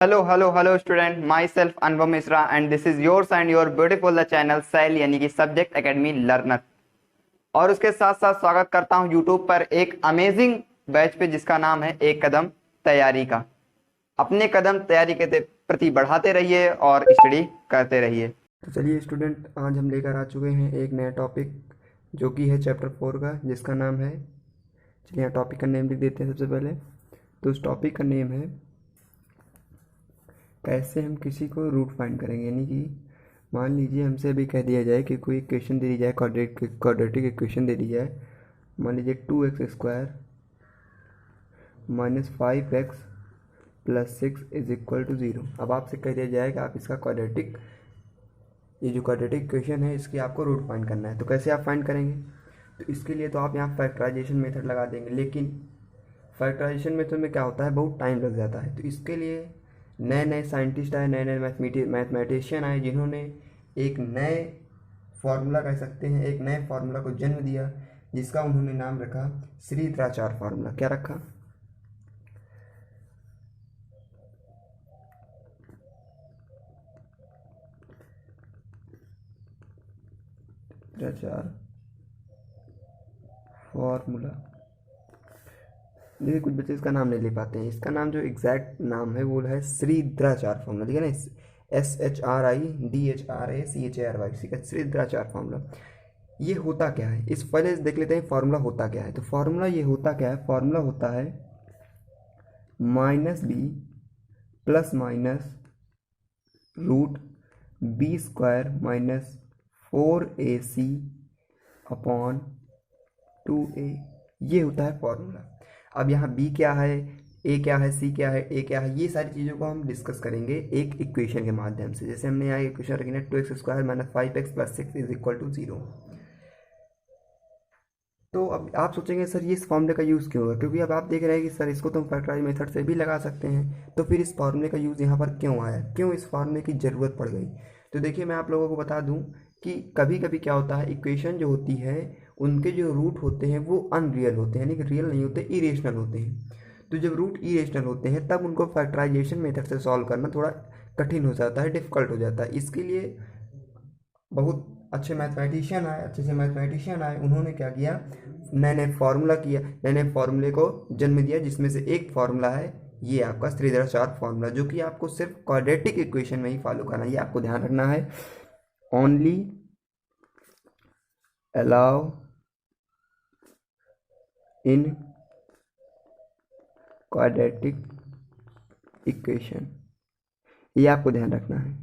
Hello student, myself Anubhav Mishra and this is yours and your beautiful the channel cell यानी कि subject academy learner. और उसके साथ साथ स्वागत करता हूं यूट्यूब पर एक अमेजिंग बैच पे जिसका नाम है एक कदम तैयारी का। अपने कदम तैयारी के प्रति बढ़ाते रहिए और स्टडी करते रहिए। तो चलिए स्टूडेंट, आज हम लेकर आ चुके हैं एक नया टॉपिक जो कि है चैप्टर 4 का, जिसका नाम है, चलिए यहाँ टॉपिक का नेम लिख देते हैं सबसे पहले। तो उस टॉपिक का नेम है कैसे हम किसी को रूट फाइंड करेंगे। यानी कि मान लीजिए हमसे अभी कह दिया जाए कि कोई इक्वेशन दे दी जाए, क्वाड्रेटिक इक्वेशन दे दी जाए। मान लीजिए 2x² minus 5x plus 6 is equal to 0। अब आपसे कह दिया जाए कि आप इसका ये जो क्वाड्रेटिक इक्वेशन है इसकी आपको रूट फाइंड करना है। तो कैसे आप फाइंड करेंगे? तो इसके लिए तो आप यहाँ फैक्टराइजेशन मेथड लगा देंगे, लेकिन फैक्टराइजेशन मेथड में क्या होता है, बहुत टाइम लग जाता है। तो इसके लिए नए नए साइंटिस्ट आए, नए नए मैथमेटिशियन आए, जिन्होंने एक नए फार्मूला कह सकते हैं, एक नए फार्मूला को जन्म दिया, जिसका उन्होंने नाम रखा श्रीधराचार्य फार्मूला। क्या रखा? श्रीधराचार्य फार्मूला। देखिए कुछ बच्चे इसका नाम नहीं ले पाते हैं। इसका नाम जो एग्जैक्ट नाम है वो है श्रीधराचार्य फार्मूला। ठीक है ना, SHRIDHRACHARY, श्रीधराचार्य फार्मूला। ये होता क्या है, इस पहले देख लेते हैं फार्मूला होता क्या है। तो फार्मूला ये होता क्या है, फार्मूला होता है -b plus minus root b² minus 4ac upon 2a। ये होता है फॉर्मूला। अब यहाँ b क्या है, a क्या है, c क्या है, a क्या है, ये सारी चीज़ों को हम डिस्कस करेंगे एक इक्वेशन के माध्यम से। जैसे हमने यहाँ इक्वेशन रखी है 2x² minus 5x plus 6 is equal to 0। तो अब आप सोचेंगे सर ये इस फॉर्मूले का यूज़ क्यों है, क्योंकि अब आप देख रहे हैं कि सर इसको तो हम फैक्टराइज मेथड से भी लगा सकते हैं। तो फिर इस फार्मूले का यूज़ यहाँ पर क्यों आया, क्यों इस फार्मूले की ज़रूरत पड़ गई? तो देखिए मैं आप लोगों को बता दूं कि कभी कभी क्या होता है, इक्वेशन जो होती है उनके जो रूट होते हैं वो अनरियल होते हैं, यानी कि रियल नहीं होते, इरेशनल होते हैं। तो जब रूट इरेशनल होते हैं तब उनको फैक्टराइजेशन मेथड से सॉल्व करना थोड़ा कठिन हो जाता है, डिफ़िकल्ट हो जाता है। इसके लिए बहुत अच्छे से मैथमेटिशियन आए, उन्होंने क्या किया, नए नए फार्मूला किया, नए नए फार्मूले को जन्म दिया, जिसमें से एक फार्मूला है ये आपका श्रीधराचार्य फार्मूला, जो कि आपको सिर्फ क्वाड्रेटिक इक्वेशन में ही फॉलो करना है। ये आपको ध्यान रखना है, ओनली अलाउ इन क्वाड्रेटिक इक्वेशन, ये आपको ध्यान रखना है।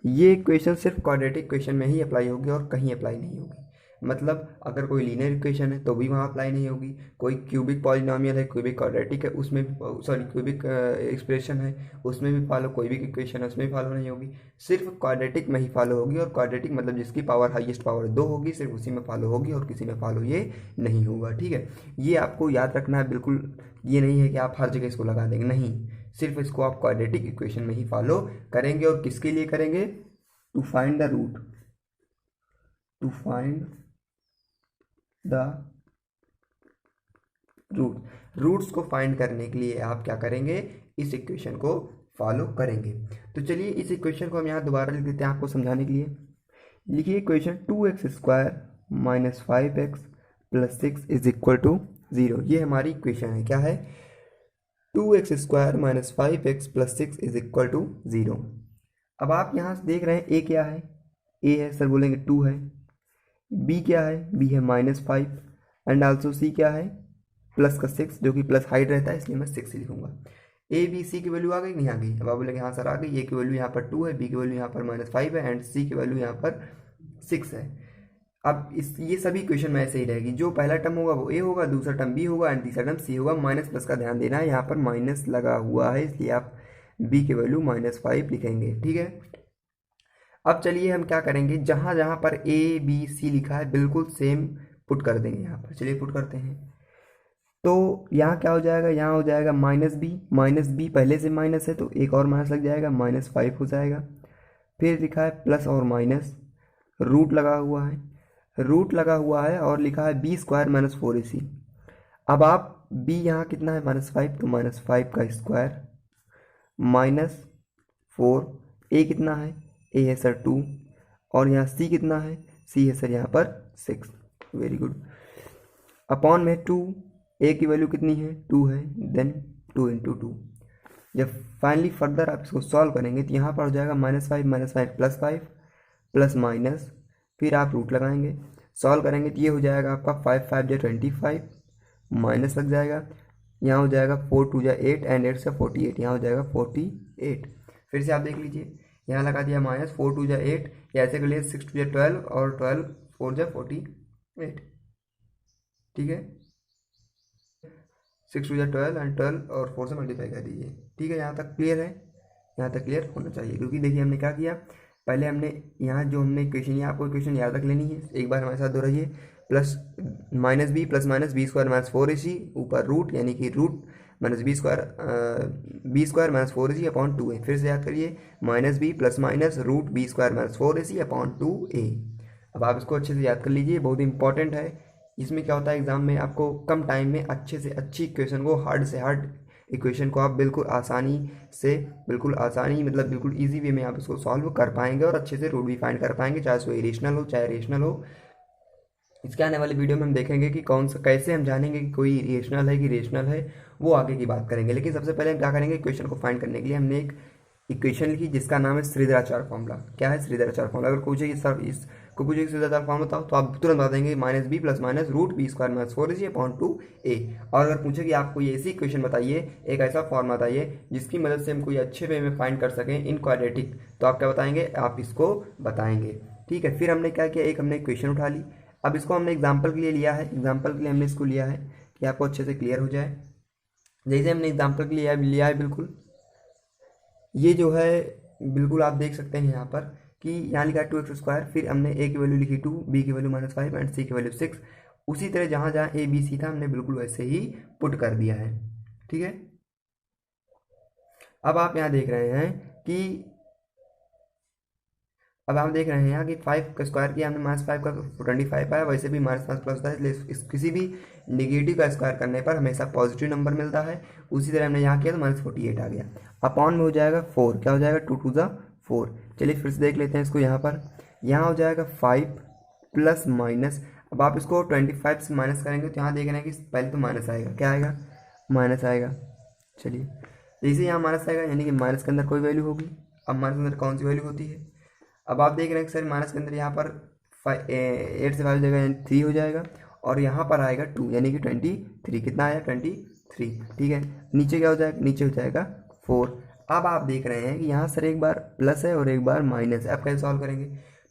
ये इक्वेशन सिर्फ क्वाड्रेटिक इक्वेशन में ही अप्लाई होगी और कहीं अप्लाई नहीं होगी। मतलब अगर कोई लीनियर इक्वेशन है तो भी वहाँ अप्लाई नहीं होगी, कोई क्यूबिक पॉलिनोमियल है, क्यूबिक क्वाड्रेटिक है उसमें भी, सॉरी क्यूबिक एक्सप्रेशन है उसमें भी फॉलो, कोई भी इक्वेशन है उसमें भी फॉलो नहीं होगी, सिर्फ क्वाड्रेटिक में ही फॉलो होगी। और क्वाड्रेटिक मतलब जिसकी पावर हाईएस्ट पावर 2 होगी, सिर्फ उसी में फॉलो होगी और किसी में फॉलो ये नहीं होगा। ठीक है, ये आपको याद रखना है बिल्कुल। ये नहीं है कि आप हर जगह इसको लगा देंगे, नहीं, सिर्फ इसको आप क्वाड्रेटिक इक्वेशन में ही फॉलो करेंगे। और किसके लिए करेंगे? To find the root, to find the roots को फाइंड करने के लिए आप क्या करेंगे, इस इक्वेशन को फॉलो करेंगे। तो चलिए इस इक्वेशन को हम यहाँ दोबारा लिख देते हैं आपको समझाने के लिए। लिखिए equation 2x² minus 5x plus 6 is equal to 0। ये हमारी इक्वेशन है, क्या है, 2x² minus 5x plus 6 is equal to 0। अब आप यहाँ से देख रहे हैं a क्या है, a है, सर बोलेंगे 2 है। b क्या है, b है -5 एंड आल्सो c क्या है, प्लस का 6, जो कि प्लस हाइड रहता है इसलिए मैं 6 ही लिखूंगा। a b c की वैल्यू आ गई, नहीं आ गई? अब आप बोलेंगे हाँ सर आ गई। a की वैल्यू यहाँ पर 2 है, b की वैल्यू यहाँ पर -5 है एंड c की वैल्यू यहाँ पर 6 है। अब ये सभी इक्वेशन में ऐसे ही रहेगी, जो पहला टर्म होगा वो a होगा, दूसरा टर्म b होगा एंड तीसरा टर्म c होगा। माइनस प्लस का ध्यान देना है, यहाँ पर माइनस लगा हुआ है इसलिए आप b की वैल्यू -5 लिखेंगे। ठीक है, अब चलिए हम क्या करेंगे, जहाँ जहाँ पर a b c लिखा है बिल्कुल सेम पुट कर देंगे यहाँ पर। चलिए पुट करते हैं। तो यहाँ क्या हो जाएगा, यहाँ हो जाएगा माइनस बी पहले से माइनस है तो एक और माइनस लग जाएगा, -5 हो जाएगा। फिर लिखा है प्लस और माइनस, रूट लगा हुआ है और लिखा है b² माइनस 4ac। अब आप b यहाँ कितना है, -5, तो -5 का स्क्वायर -4, ए कितना है, ए है सर 2, और यहाँ सी कितना है, सी है सर यहाँ पर 6, वेरी गुड, अपॉन में 2, ए की वैल्यू कितनी है 2 है, देन 2 × 2। जब फाइनली फर्दर आप इसको सॉल्व करेंगे तो यहाँ पर हो जाएगा -5 +5 प्लस माइनस, फिर आप रूट लगाएंगे, सॉल्व करेंगे तो ये हो जाएगा आपका 5 5 × 25, माइनस लग जाएगा, यहाँ हो जाएगा 4 2 8 एंड 8 से 48, यहाँ हो जाएगा 48। फिर से आप देख लीजिए, यहाँ लगा दिया -4 2 8, या ऐसे कर लिए 6 2 12 और 12 4 48, ठीक है, 6 2 12 एंड 12 और 4 से मल्टीप्लाई कर दीजिए, ठीक है। यहाँ तक क्लियर है, यहाँ तक क्लियर होना चाहिए, क्योंकि देखिए हमने क्या किया, पहले हमने यहाँ जो हमने इक्वेशन, ये आपको इक्वेशन याद रख लेनी है, एक बार हमारे साथ दोहराइए, plus -b plus minus b square minus 4ac ऊपर रूट, यानी कि root minus b square minus 4ac upon 2a, फिर से याद करिए, -b plus minus root b square minus 4ac upon 2a। अब आप इसको अच्छे से याद कर लीजिए, बहुत इंपॉर्टेंट है। इसमें क्या होता है, एग्जाम में आपको कम टाइम में अच्छे से अच्छी इक्वेशन को, हार्ड से हार्ड इक्वेशन को आप बिल्कुल आसानी से, बिल्कुल आसानी मतलब बिल्कुल इजी वे में आप इसको सॉल्व कर पाएंगे और अच्छे से रूट भी फाइंड कर पाएंगे, चाहे वो इरेशनल हो चाहे रेशनल हो। इसके आने वाली वीडियो में हम देखेंगे कि कौन सा, कैसे हम जानेंगे कि कोई इरेशनल है कि रेशनल है, वो आगे की बात करेंगे। लेकिन सबसे पहले हम क्या करेंगे, इक्वेशन को फाइंड करने के लिए हमने एक इक्वेशन लिखी जिसका नाम है श्रीधराचार्य फॉर्मूला। क्या है श्रीधराचार्य फॉर्मूला? अगर पूछे कि सर इसको पूछे कि श्रीधराचार्य फॉर्मूला बताओ, तो आप तुरंत बता देंगे -b plus minus root b square minus 4ac upon 2a। और अगर पूछे कि आपको ये ऐसी इक्वेशन बताइए, एक ऐसा फॉर्मूला बताइए जिसकी मदद से हम कोई अच्छे वे में फाइंड कर सकें इन क्वाड्रेटिक, तो आप क्या बताएंगे, आप इसको बताएंगे, ठीक है। फिर हमने क्या किया, एक हमने इक्वेशन उठा ली, अब इसको हमने एग्जाम्पल के लिए लिया है, एग्जाम्पल के लिए हमने इसको लिया है कि आपको अच्छे से क्लियर हो जाए। जैसे हमने एग्जाम्पल के लिए लिया है, बिल्कुल ये जो है बिल्कुल आप देख सकते हैं यहाँ पर कि यहाँ लिखा है 2x², फिर हमने a की वैल्यू लिखी 2, b की वैल्यू -5 एंड c की वैल्यू 6। उसी तरह जहाँ जहाँ a b c था हमने बिल्कुल वैसे ही पुट कर दिया है, ठीक है। अब आप यहाँ देख रहे हैं कि अब आप देख रहे हैं यहाँ कि 5 का स्क्वायर किया हमने, -5 का 25 आया, वैसे भी -5 प्लस होता है, इसलिए किसी भी नेगेटिव का स्क्वायर करने पर हमेशा पॉजिटिव नंबर मिलता है। उसी तरह हमने यहाँ किया तो -48 आ गया, अपॉन में हो जाएगा 4, क्या हो जाएगा 2 2 4। चलिए फिर से देख लेते हैं इसको, यहाँ पर यहाँ हो जाएगा 5 प्लस माइनस, अब आप इसको 25 से माइनस करेंगे तो यहाँ देख रहे हैं कि पहले तो माइनस आएगा, क्या आएगा, माइनस आएगा। चलिए जैसे यहाँ माइनस आएगा यानी कि माइनस के अंदर कोई वैल्यू होगी, अब माइनस के अंदर कौन सी वैल्यू होती है, अब आप देख रहे हैं कि सर माइनस के अंदर यहाँ पर 8 से 5 जाएगा यानी 3 हो जाएगा, और यहाँ पर आएगा 2 यानी कि 23, कितना आया 23, ठीक है। नीचे क्या हो जाएगा, नीचे हो जाएगा 4। अब आप देख रहे हैं कि यहाँ सर एक बार प्लस है और एक बार माइनस है, अब कैसे सॉल्व करेंगे,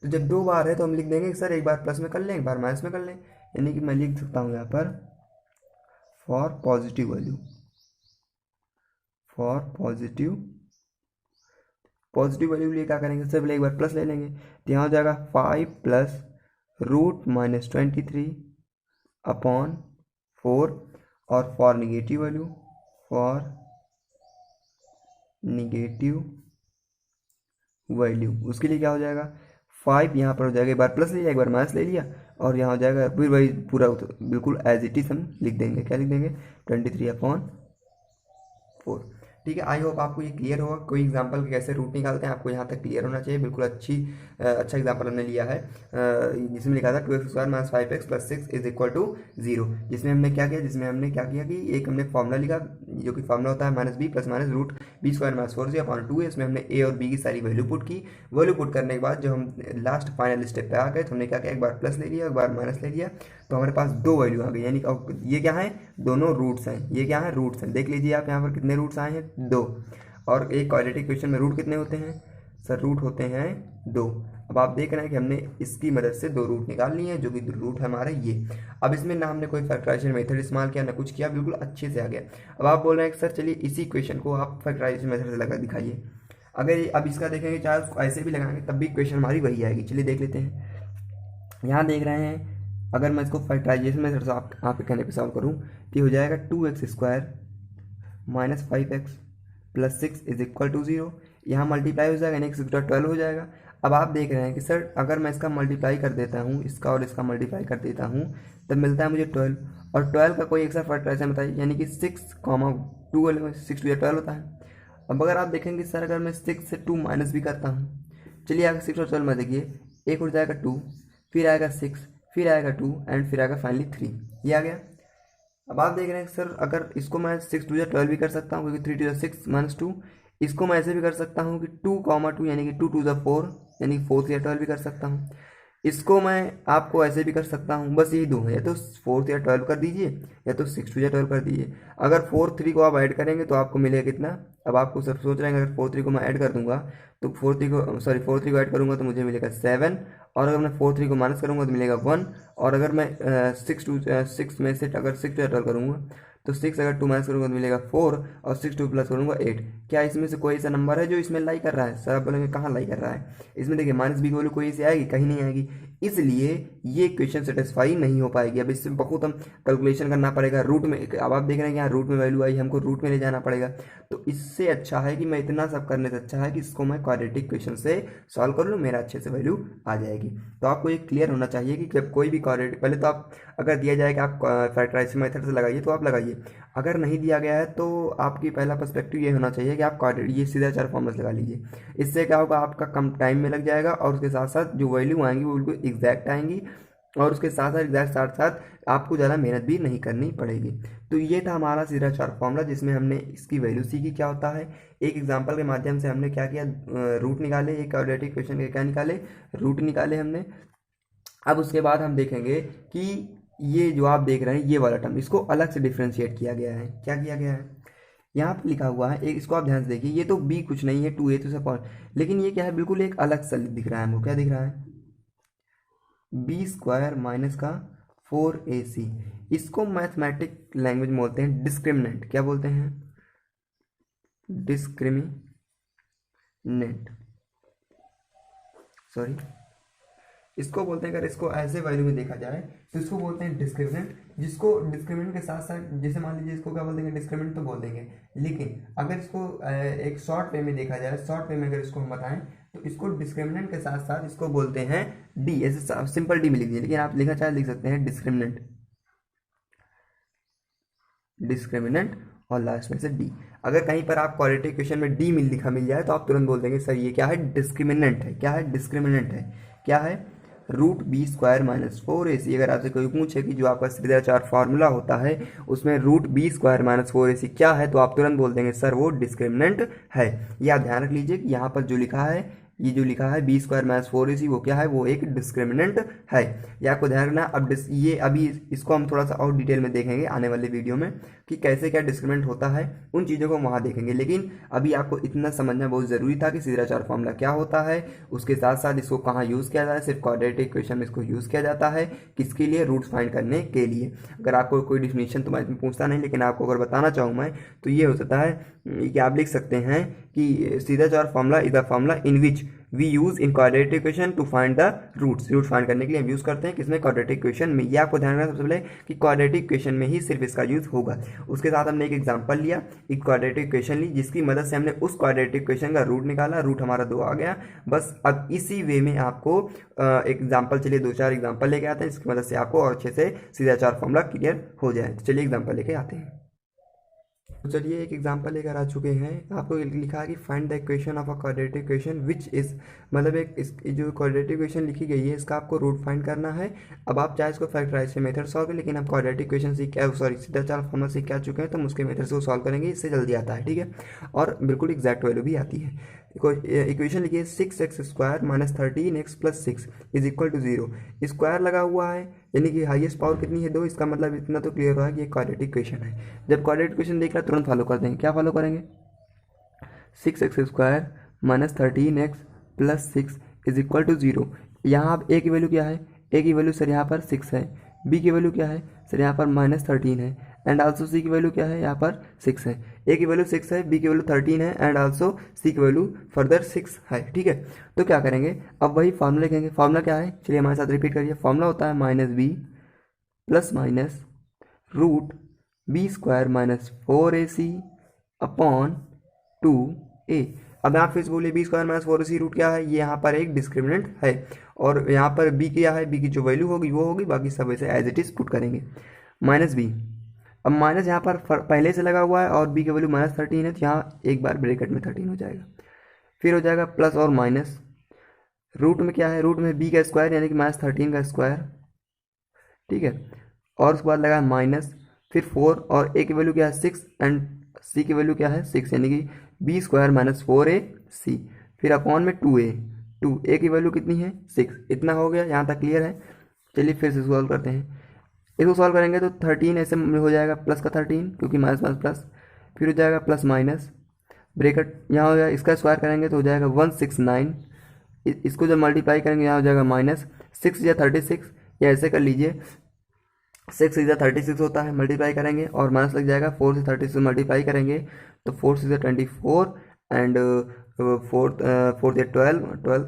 तो जब 2 बार है तो हम लिख देंगे कि सर एक बार प्लस में कर लें एक बार माइनस में कर लें, यानी कि मैं लिख सकता हूँ यहाँ पर for positive value, for positive value के लिए क्या करेंगे, सबसे पहले एक बार प्लस ले लेंगे, तो यहाँ हो जाएगा 5 प्लस रूट -23 अपॉन 4, और फॉर निगेटिव वैल्यू, उसके लिए क्या हो जाएगा 5, यहाँ पर हो जाएगा एक बार प्लस ले लिया एक बार माइनस ले लिया, और यहाँ हो जाएगा फिर वही पूरा बिल्कुल एज इट इज हम लिख देंगे, क्या लिख देंगे 23/4, ठीक है। आई होप आपको ये क्लियर होगा, कोई एग्जांपल कैसे रूट निकालते हैं आपको यहाँ तक क्लियर होना चाहिए। बिल्कुल अच्छा एग्जांपल हमने लिया है जिसमें लिखा था 2x² - 5x + 6 = 0, जिसमें हमने क्या किया कि एक हमने फॉर्मूला लिखा जो कि फॉर्मूला होता है -b plus minus root b square minus 4c upon 2a। इसमें हमने a और b की सारी वैल्यू पुट की, वैल्यू पुट करने के बाद जब हम लास्ट फाइनल स्टेप पे आ गए तो हमने क्या किया, एक बार प्लस ले लिया एक बार माइनस ले लिया, तो हमारे पास 2 वैल्यू आ गई, यानी ये क्या है, दोनों रूट्स हैं, ये क्या है रूट्स हैं। देख लीजिए आप यहाँ पर कितने रूट्स आए हैं, 2, और एक क्वाड्रेटिक इक्वेशन में रूट कितने होते हैं सर, रूट होते हैं 2। अब आप देख रहे हैं कि हमने इसकी मदद से 2 रूट निकाल लिए हैं, जो कि रूट है हमारे ये। अब इसमें ना हमने कोई फैक्टराइजेशन मेथड इस्तेमाल किया ना कुछ किया, बिल्कुल अच्छे से आ गया। अब आप बोल रहे हैं कि सर चलिए इसी इक्वेशन को आप फैक्टराइजेशन मेथड से लगा दिखाइए। अगर अब इसका देखेंगे चाहे उसको ऐसे भी लगाएंगे तब भी इक्वेशन हमारी वही आएगी। चलिए देख लेते हैं, यहाँ देख रहे हैं अगर मैं इसको फैक्टराइजेशन मेथड से आपके कहने पर सॉल्व करूँ तो हो जाएगा 2x² - 5x + 6 = 0। यहाँ मल्टीप्लाई हो जाएगा यानी कि 6/12 हो जाएगा। अब आप देख रहे हैं कि सर अगर मैं इसका मल्टीप्लाई कर देता हूँ, इसका और इसका मल्टीप्लाई कर देता हूँ, तब मिलता है मुझे 12, और 12 का कोई एक सा फैक्टराइजेशन बताइए, यानी कि 6, 2 6 2 12 होता है। अब अगर आप देखेंगे सर अगर मैं 6 से 2 माइनस भी करता हूँ, चलिए आगे 6 और 12 में देखिए, एक उठ जाएगा 2, फिर आएगा 6, फिर आएगा 2 एंड फिर आएगा फाइनली 3, ये आ गया। अब आप देख रहे हैं सर अगर इसको मैं 6 2 12 भी कर सकता हूँ, क्योंकि 3 2 6 माइनस 2। इसको मैं ऐसे भी कर सकता हूँ कि 2, 2 यानी कि 2 2 4 यानी कि 4 3 12 भी कर सकता हूँ। इसको मैं आपको ऐसे भी कर सकता हूँ, बस यही दो है, या तो 4 या 12 कर दीजिए या तो 6 2 या 12 कर दीजिए। अगर 4 3 को आप ऐड करेंगे तो आपको मिलेगा कितना। अब आपको सब सोच रहे हैं अगर 4 3 को मैं ऐड कर दूंगा तो 4 3 को ऐड करूंगा तो मुझे मिलेगा 7, और अगर मैं 4 3 को माइनस करूंगा तो मिलेगा 1, और अगर मैं 6 में से अगर 6 या 12 करूंगा तो 6 अगर 2 माइनस करूंगा तो मिलेगा 4, और 6 2 प्लस करूंगा 8। क्या इसमें से कोई ऐसा नंबर है जो इसमें लाई कर रहा है? सर आप बोलेंगे कहाँ लाई कर रहा है? इसमें देखिए माइनस बी की वैल्यू कोई से आएगी? कहीं नहीं आएगी, इसलिए ये क्वेश्चन सेटिस्फाई नहीं हो पाएगी। अब इससे बहुत हम कैलकुलेशन करना पड़ेगा रूट में। अब आप देख रहे हैं कि यहाँ रूट में वैल्यू आई, हमको रूट में ले जाना पड़ेगा। तो इससे अच्छा है कि मैं इतना सब करने से अच्छा है कि इसको मैं क्वाड्रेटिक क्वेश्चन से सॉल्व कर लूँ, मेरा अच्छे से वैल्यू आ जाएगी। तो आपको ये क्लियर होना चाहिए कि जब कोई भी क्वाड्रेटिक, पहले तो आप अगर दिया जाए कि आप फैक्टराइजेशन मेथड से लगाइए तो आप लगाइए, अगर नहीं दिया गया है तो आपकी पहला पर्सपेक्टिव ये होना चाहिए कि आप ये सीधा 4 फॉर्मूलास लगा लीजिए। इससे क्या होगा, आपका कम टाइम में लग जाएगा और उसके साथ साथ जो वैल्यू आएंगी वो बिल्कुल एग्जैक्ट आएंगी, और उसके साथ साथ एग्जैक्ट साथ साथ आपको ज़्यादा मेहनत भी नहीं करनी पड़ेगी। तो ये था हमारा सीधा 4 फॉर्मूला जिसमें हमने इसकी वैल्यू सीखी क्या होता है। एक एग्जांपल के माध्यम से हमने क्या किया, रूट निकाले, एक क्वाड्रेटिक क्वेश्चन के क्या निकाले, रूट निकाले हमने। अब उसके बाद हम देखेंगे कि ये जो आप देख रहे हैं ये वाला टर्म, इसको अलग से डिफ्रेंशिएट किया गया है। क्या किया गया है, यहाँ पर लिखा हुआ है एक, इसको आप ध्यान से देखिए, ये तो b कुछ नहीं है 2a तो सब पॉइंट, लेकिन ये क्या है बिल्कुल एक अलग सा दिख रहा है हमको। क्या दिख रहा है, बी स्क्वायर माइनस का 4ac। इसको मैथमेटिक लैंग्वेज में बोलते हैं डिस्क्रिमिनेंट। क्या बोलते हैं, डिस्क्रिमिनेंट, सॉरी इसको बोलते हैं, अगर इसको ऐसे वैल्यू में देखा जाए तो इसको बोलते हैं डिस्क्रिमिनेंट। जिसको डिस्क्रिमिनेंट के साथ साथ जैसे मान लीजिए इसको क्या बोल देंगे, डिस्क्रिमिनेंट तो बोल देंगे, लेकिन अगर इसको एक शॉर्ट वे में देखा जाए, शॉर्ट वे में अगर इसको हम बताएं तो इसको डिस्क्रिमिनेंट के साथ साथ इसको बोलते हैं डी, ऐसे सिंपल डी में लिख दीजिए, लेकिन आप लिखना चाहे लिख सकते हैं डिस्क्रिमिनेंट, डिस्क्रिमिनेंट और लास्ट में से डी। अगर कहीं पर आप क्वाड्रेटिक इक्वेशन में डी मिल जाए तो आप तुरंत बोल देंगे सर ये क्या है, डिस्क्रिमिनेंट है। क्या है, डिस्क्रिमिनेंट है। क्या है, root B square minus 4ac। अगर आपसे कोई पूछे कि जो आपका सीधा 4 फार्मूला होता है उसमें root B square minus 4ac क्या है, तो आप तुरंत बोल देंगे सर वो डिस्क्रिमिनेंट है। ये आप ध्यान रख लीजिए कि यहाँ पर जो लिखा है, ये जो लिखा है बी स्क्वायर माइनस 4ac वो क्या है, वो एक डिस्क्रिमिनेंट है। ये आपको ध्यान रखना। अब ये अभी इसको हम थोड़ा सा और डिटेल में देखेंगे आने वाले वीडियो में कि कैसे क्या डिस्क्रिमिनेंट होता है, उन चीज़ों को वहाँ देखेंगे। लेकिन अभी आपको इतना समझना बहुत ज़रूरी था कि सीधा 4 फार्मूला क्या होता है, उसके साथ साथ इसको कहाँ यूज़ किया जाता है। सिर्फ क्वाड्रेटिक इक्वेशन में इसको यूज़ किया जाता है, किसके लिए, रूट्स फाइंड करने के लिए। अगर आपको कोई डिफिनेशन तो मैं इसमें पूछता नहीं, लेकिन आपको अगर बताना चाहूँ मैं तो ये हो सकता है कि आप लिख सकते हैं कि सीधा 4 formula is the formula in which we use in quadratic equation to find the roots. Root find करने के लिए हम यूज करते हैं किसमें, क्वाड्रेटिक इक्वेशन में। ये आपको ध्यान रखना सबसे पहले कि क्वाड्रेटिक इक्वेशन में ही सिर्फ इसका यूज होगा। उसके साथ हमने एक एग्जांपल लिया, एक क्वाड्रेटिक इक्वेशन ली जिसकी मदद से हमने उस क्वाड्रेटिक इक्वेशन का रूट निकाला, रूट हमारा 2 आ गया। बस अब इसी वे में आपको एग्जाम्पल, चलिए 2-4 एग्जाम्पल लेके आते हैं जिसकी मदद से आपको और अच्छे से सीधा 4 फॉर्मूला क्लियर हो जाए। तो चलिए एग्जाम्पल लेके आते हैं। तो चलिए एक एग्जांपल लेकर आ चुके हैं। आपको लिखा है कि find the equation of a quadratic equation which is, मतलब एक जो क्वाड्रेटिक इक्वेशन लिखी गई है इसका आपको रूट फाइंड करना है। अब आप चाहे इसको फैक्टराइजेशन मेथड सॉल्व करें, लेकिन आप क्वाड्रेटिक इक्वेशन सीधा 4 फॉर्मूला सीख आ चुके हैं तो हम उसके मेथड से वो सॉल्व करेंगे, इससे जल्दी आता है, ठीक है, और बिल्कुल एग्जैक्ट वैल्यू भी आती है। इक्वेशन लिखिए 6x square minus 13x plus 6 is equal to 0। Square लगा हुआ है यानी कि हाईएस्ट पावर कितनी है, 2। इसका मतलब इतना तो क्लियर हुआ है कि ये क्वाड्रेटिक इक्वेशन है। जब क्वाड्रेटिक इक्वेशन देख रहा है तुरंत फॉलो कर देंगे। क्या फॉलो करेंगे, 6x square minus 13x plus 6 is equal to 0। यहाँ आप a की वैल्यू क्या है, a की वैल्यू सर यहाँ पर 6 है, b की वैल्यू क्या है सर यहाँ पर माइनस 13 है, एंड आल्सो c की वैल्यू क्या है यहाँ पर 6 है। a की वैल्यू 6 है, b की वैल्यू 13 है, एंड आल्सो c की वैल्यू फर्दर 6 है, ठीक है। तो क्या करेंगे, अब वही फार्मूला लिखेंगे। फार्मूला क्या है, चलिए हमारे साथ रिपीट करिए। फार्मूला होता है minus B plus minus root B square minus 4ac upon 2a। अब यहाँ फिर से बोलिए B square minus 4ac root क्या है, ये यहाँ पर एक डिस्क्रिमिनेंट है, और यहाँ पर b क्या है, b की जो वैल्यू होगी वो होगी, बाकी सब वैसे एज इट इज पुट करेंगे। माइनस बी, अब माइनस यहाँ पर पहले से लगा हुआ है और b की वैल्यू -13 है, तो यहाँ एक बार ब्रैकेट में 13 हो जाएगा। फिर हो जाएगा प्लस और माइनस, रूट में क्या है, रूट में b का स्क्वायर यानी कि -13 का स्क्वायर, ठीक है। और उसके बाद लगा माइनस, फिर 4 और a की वैल्यू क्या है 6 एंड c की वैल्यू क्या है 6 यानी कि b स्क्वायर -4ac, फिर अपॉन में 2a, 2a की वैल्यू कितनी है 6। इतना हो गया, यहाँ तक क्लियर है। चलिए फिर से सॉल्व करते हैं। इसको सॉल्व करेंगे तो 13 ऐसे में हो जाएगा प्लस का 13 क्योंकि माइनस माइनस प्लस, फिर हो जाएगा प्लस माइनस, ब्रेकेट यहाँ हो जाएगा, इसका स्क्वायर करेंगे तो हो जाएगा 169। इसको जब मल्टीप्लाई करेंगे यहाँ हो जाएगा -6 या 36, या ऐसे कर लीजिए 6 इज़ 36 होता है, मल्टीप्लाई करेंगे और माइनस लग जाएगा, 4 से 36 मल्टीप्लाई करेंगे तो 4 से 24 एंड 4 से 12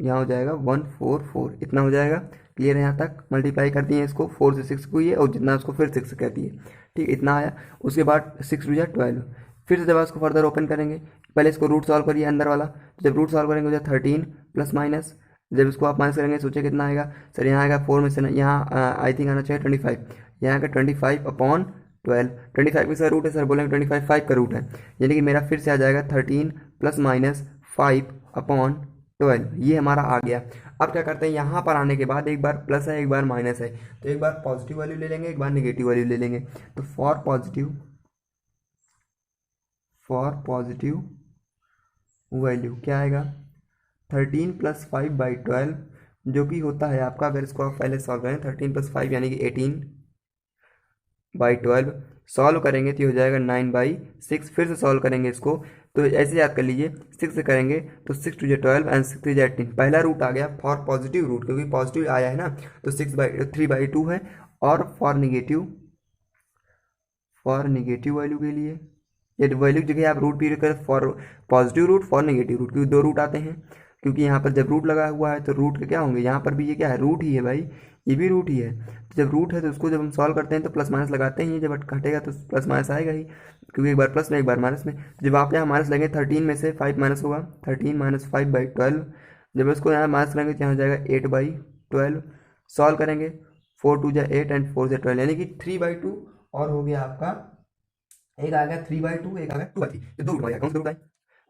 यहाँ हो जाएगा 144, इतना हो जाएगा। क्लियर है यहाँ तक? मल्टीप्लाई करती है इसको, 4 से 6 को ये और जितना उसको फिर 6 कहती है, ठीक, इतना आया। उसके बाद 6 टू 12, फिर से जब इसको फर्दर ओपन करेंगे, पहले इसको रूट सॉल्व करिए अंदर वाला, तो जब रूट सॉल्व करेंगे हो जाए 13 प्लस माइनस, जब इसको आप माइनस करेंगे सोचिए कितना आएगा सर, यहाँ आएगा 4 में से यहाँ आई थिंक आना चाहिए 25, यहाँ का 25 अपॉन 12, 25 किसका रूट है सर, बोलेंगे 25 5 का रूट है, यानी कि मेरा फिर से आ जाएगा 13 प्लस माइनस 5 अपॉन 12, ये हमारा आ गया। अब क्या करते हैं, यहाँ पर आने के बाद एक बार प्लस है एक बार माइनस है, तो एक बार पॉजिटिव वैल्यू ले लेंगे एक बार नेगेटिव वैल्यू ले लेंगे। तो फॉर पॉजिटिव वैल्यू क्या आएगा 13 प्लस 5/12, जो कि होता है आपका, अगर इसको आप पहले सॉल्व करें 13 प्लस 5 यानी कि 18/12, सॉल्व करेंगे तो हो जाएगा 9/6। फिर से सॉल्व करेंगे इसको तो ऐसे याद कर लीजिए, 6 से करेंगे तो 6 टू 12 एंड 6 टू 18, पहला रूट आ गया फॉर पॉजिटिव रूट, क्योंकि पॉजिटिव आया है ना, तो 3/2 है। और फॉर नेगेटिव वैल्यू के लिए, ये वैल्यू की जगह आप रूट भी करें, for positive root for negative root, क्योंकि दो रूट आते हैं, क्योंकि यहाँ पर जब रूट लगा हुआ है तो रूट के क्या होंगे, यहाँ पर भी ये क्या है रूट ही है भाई, ये भी रूट ही है। तो जब रूट है तो उसको जब हम सॉल्व करते हैं तो प्लस माइनस लगाते हैं, जब घटेगा तो प्लस माइनस आएगा ही, क्योंकि एक बार प्लस में एक बार माइनस में। जब आप यहाँ माइनस लेंगे 13 में से 5 माइनस होगा, 13 माइनस 5/12, जब इसको यहाँ माइनस करेंगे तो यहाँ हो जाएगा 8/12। सॉल्व करेंगे 4 टू 8 एंड 4 से 12 यानी कि 3/2, और हो गया आपका, एक आ गया 3/2 एक आ गया 2/3, तो दो रूट आ गया, कौन सा रूट आए,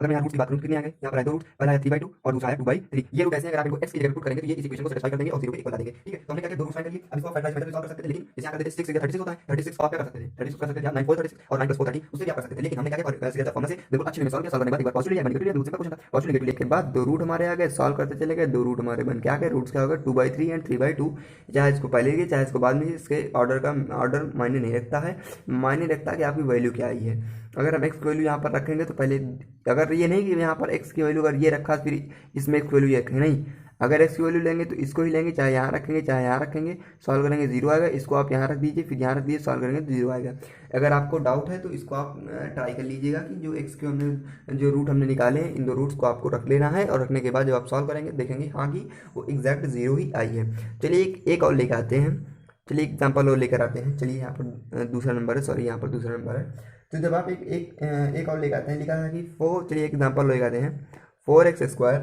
अगर मैं यहाँ रूट की बात करूँ कितने आ गए, यहाँ पर आए दो रूट, पहला है 3/2 और दूसरा है 2/3। ये रूट ऐसे हैं, अगर आप इनको x की जगह पुट करेंगे तो ये इस इक्वेशन को सेटिस्फाई कर देंगे और 0 को 1 बता देंगे, ठीक है। तो हमने क्या किया, दो रूट फाइंड कर लिए। अब इसको फैक्टराइज करके सॉल्व कर सकते थे, लेकिन जैसे यहाँ कर देते 6 से 36 होता है, 36 को आप क्या कर सकते थे, 36 कर सकते थे आप 9 4 36 और 9 + 4 30, उससे भी आप कर सकते थे, लेकिन हमने क्या किया, और सीधा फॉर्मूला से बिल्कुल अच्छे में सॉल्व किया। सॉल्व करने के बाद एक बार पॉजिटिव लिया नेगेटिव लिया, दूसरे का क्वेश्चन था पॉजिटिव नेगेटिव लेने के बाद दो रूट हमारे आ गए, सॉल्व करते चले गए, दो रूट हमारे बन के आ गए। रूट्स क्या होगा 2/3 एंड 3/2, चाहे इसको पहले लिए चाहे इसको बाद में, इसके ऑर्डर मायने नहीं रखता है, मायने रखता है कि आपकी वैल्यू क्या आई है। अगर हम एक्स की वैल्यू यहाँ पर रखेंगे तो पहले, अगर ये नहीं कि यहाँ पर एक्स की वैल्यू अगर ये रखा फिर इसमें एक्स की वैल्यू ये रखें, नहीं, अगर एक्स की वैल्यू लेंगे तो इसको ही लेंगे, चाहे यहाँ रखेंगे चाहे यहाँ रखेंगे, सॉल्व करेंगे 0 आएगा, इसको आप यहाँ रख दीजिए फिर यहाँ रख दीजिए, सॉल्व करेंगे तो 0 आएगा। अगर आपको डाउट है तो इसको आप ट्राई कर लीजिएगा कि जो एक्स के हमने जो रूट हमने निकाले हैं, इन दो रूट्स को आपको रख लेना है, और रखने के बाद जब आप सॉल्व करेंगे देखेंगे हाँ कि वो एग्जैक्ट 0 ही आई है। चलिए एक और लेकर आते हैं, चलिए एग्जाम्पल और लेकर आते हैं। चलिए यहाँ पर दूसरा नंबर है, सॉरी यहाँ पर दूसरा नंबर है। तो जब आप एक और लेकर आते हैं, लिखा है कि 4, चलिए एक एग्जाम्पल लेकर आते हैं, 4x²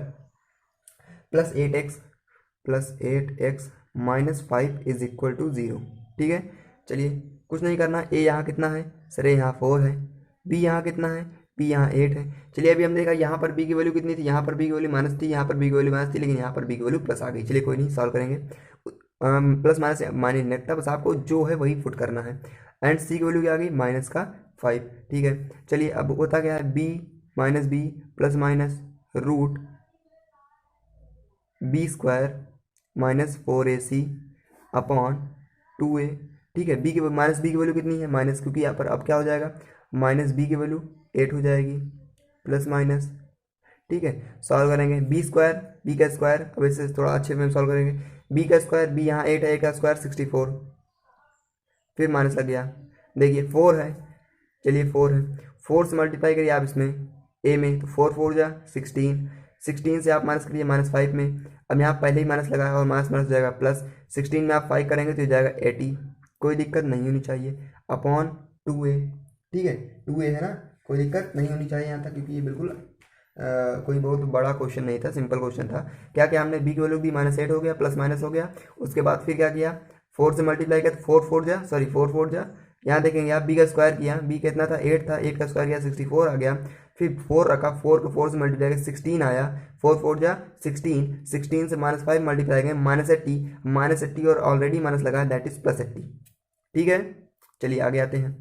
plus 8x minus 5 is equal to 0, ठीक है। चलिए कुछ नहीं करना, a यहाँ कितना है सर, यहाँ 4 है, b यहाँ कितना है, b यहाँ 8 है। चलिए अभी हम देखा यहाँ पर b की वैल्यू कितनी थी, यहाँ पर b की वैल्यू माइनस थी, यहाँ पर b की वैल्यू माइनस थी, लेकिन यहाँ पर b की वैल्यू प्लस आ गई। चलिए कोई नहीं, सॉल्व करेंगे, प्लस माइनस माइनस नहीं रखता, बस आपको जो है वही पुट करना है। एंड c की वैल्यू क्या आ गई -5, ठीक है। चलिए अब होता क्या है, b minus b plus minus root b² minus 4ac upon 2a, ठीक है। माइनस b की वैल्यू कितनी है माइनस, क्योंकि यहाँ पर अब क्या हो जाएगा, माइनस b की वैल्यू 8 हो जाएगी प्लस माइनस, ठीक है। सॉल्व करेंगे b² b का स्क्वायर, अब इसे थोड़ा अच्छे में सॉल्व करेंगे, b का स्क्वायर, b यहाँ 8 है, a का स्क्वायर 64, फिर माइनस लग गया, देखिए 4 है, चलिए 4 है, 4 से मल्टीप्लाई करिए आप इसमें a में, तो 4 4 जा 16, 16 से आप माइनस करिए -5 में, अब यहाँ पहले ही माइनस लगा है और माइनस माइनस हो जाएगा प्लस, 16 में आप 5 करेंगे तो हो जाएगा 80, कोई दिक्कत नहीं होनी चाहिए, अपॉन 2a, ठीक है, 2a है ना, कोई दिक्कत नहीं होनी चाहिए यहाँ तक, क्योंकि ये बिल्कुल कोई बहुत बड़ा क्वेश्चन नहीं था, सिंपल क्वेश्चन था। क्या क्या हमने b की वैल्यू भी -8 हो गया, प्लस माइनस हो गया, उसके बाद फिर क्या किया, 4 से मल्टीप्लाई किया तो 4 4 जा यहाँ देखेंगे आप बी का स्क्वायर किया, बी कितना था 8 था, 8 का स्क्वायर किया 64 आ गया, फिर 4 रखा, 4 को 4 से मल्टीप्लाई किया 16 आया, 4 4 जा 16, 16 से -5 मल्टीप्लाई किया -80 और ऑलरेडी माइनस लगा है दैट इज +80। ठीक है, चलिए आगे आते हैं।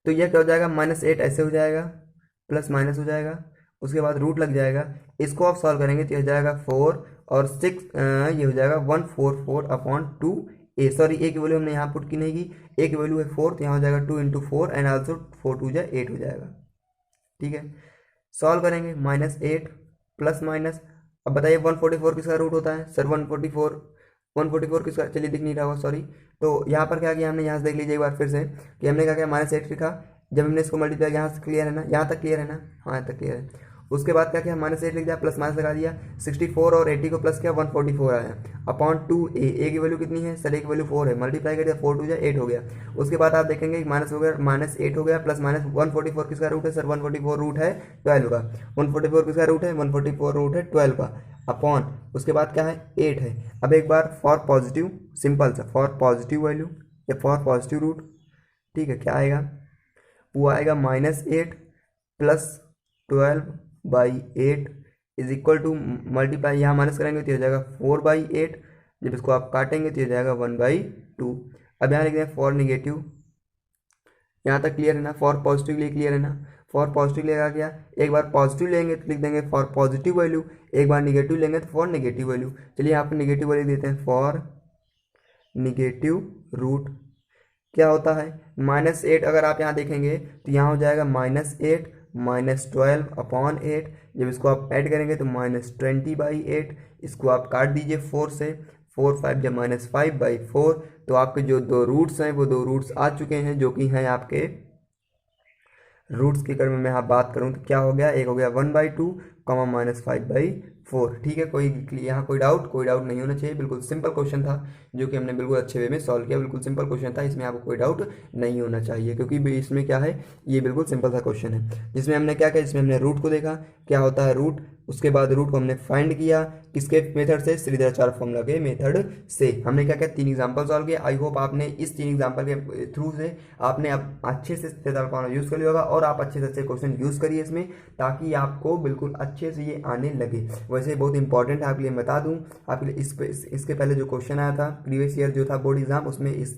तो यह क्या हो जाएगा, -8 ऐसे हो जाएगा, प्लस माइनस हो जाएगा, उसके बाद रूट लग जाएगा, इसको आप सॉल्व करेंगे तो यह हो जाएगा 4 और 6, ये हो जाएगा 144/2a, सॉरी ए की वैल्यू हमने यहाँ पुट की नहीं की, ए की वैल्यू है 4 तो यहाँ हो जाएगा 2 × 4 एंड आल्सो 4 2 जा 8 हो जाएगा। ठीक है, सॉल्व करेंगे -8 प्लस माइनस, अब बताइए 144 किसका रूट होता है सर, 144 किसका, चलिए दिख नहीं रहा होगा सॉरी। तो यहाँ पर क्या किया हमने, यहाँ से देख लीजिए एक बार फिर से कि हमने क्या किया, -8 लिखा, जब हमने इसको मल्टीप्लाई, यहाँ से क्लियर है ना, यहाँ तक क्लियर है ना, हाँ यहाँ तक क्लियर है। उसके बाद क्या किया, -8 लिख दिया, प्लस माइनस लगा दिया, 64 और 80 को प्लस किया 144 आया, अपॉन 2a, ए की वैल्यू कितनी है सर, ए की वैल्यू 4 है, मल्टीप्लाई कर दिया 4 2 जा 8 हो गया। उसके बाद आप देखेंगे माइनस हो गया, -8 हो गया, प्लस माइनस 144 किसका रूट है सर, 144 रूट है 12 का, 144 किसका रूट है, 144 रूट है 12 का, अपॉन उसके बाद क्या है 8 है। अब एक बार फॉर पॉजिटिव, सिंपल सा फॉर पॉजिटिव वैल्यू या फॉर पॉजिटिव रूट, ठीक है, क्या आएगा, वो आएगा -8 plus 12/8 is equal to, multiply यहाँ माइनस करेंगे तो हो जाएगा 4/8, जब इसको आप काटेंगे तो हो जाएगा 1/2। अब यहाँ लिख दें फॉर निगेटिव, यहाँ तक क्लियर है ना, फॉर पॉजिटिव लिए क्लियर है ना, फॉर पॉजिटिव लेगा क्या, एक बार पॉजिटिव लेंगे तो लिख देंगे फॉर पॉजिटिव वैल्यू, एक बार निगेटिव लेंगे तो फॉर निगेटिव वैल्यू। चलिए यहाँ पर निगेटिव वैल्यू देते हैं, फॉर निगेटिव रूट क्या होता है, -8 अगर आप यहाँ देखेंगे तो यहाँ हो जाएगा -8 -12/8, जब इसको आप ऐड करेंगे तो -20/8, इसको आप काट दीजिए 4 से, 4 5 जब -5/4, तो आपके जो दो रूट्स हैं वो दो रूट्स आ चुके हैं जो कि हैं आपके रूट्स की। अगर मैं यहाँ बात करूँ तो क्या हो गया, एक हो गया 1/2 -5/4। ठीक है, कोई यहाँ कोई डाउट नहीं होना चाहिए, बिल्कुल सिंपल क्वेश्चन था जो कि हमने बिल्कुल अच्छे वे में सॉल्व किया, बिल्कुल सिंपल क्वेश्चन था, इसमें आपको कोई डाउट नहीं होना चाहिए क्योंकि इसमें क्या है, ये बिल्कुल सिंपल सा क्वेश्चन है जिसमें हमने क्या किया, जिसमें हमने रूट को देखा क्या होता है रूट, उसके बाद रूट को हमने फाइंड किया किसके मेथड से, श्रीधराचार्य फॉर्मूला के मेथड से। हमने क्या किया, 3 एग्जाम्पल सॉल्व किया। आई होप आपने इस 3 एग्जाम्पल के थ्रू से आपने अब अच्छे से श्रीधर फॉर्मूला यूज़ कर लिया होगा और आप अच्छे से अच्छे क्वेश्चन यूज़ करिए इसमें, ताकि आपको बिल्कुल अच्छे से ये आने लगे। वैसे बहुत इंपॉर्टेंट है, आपके लिए बता दूं, आपके लिए इसके पहले जो क्वेश्चन आया था प्रीवियस ईयर जो था बोर्ड एग्जाम, उसमें इस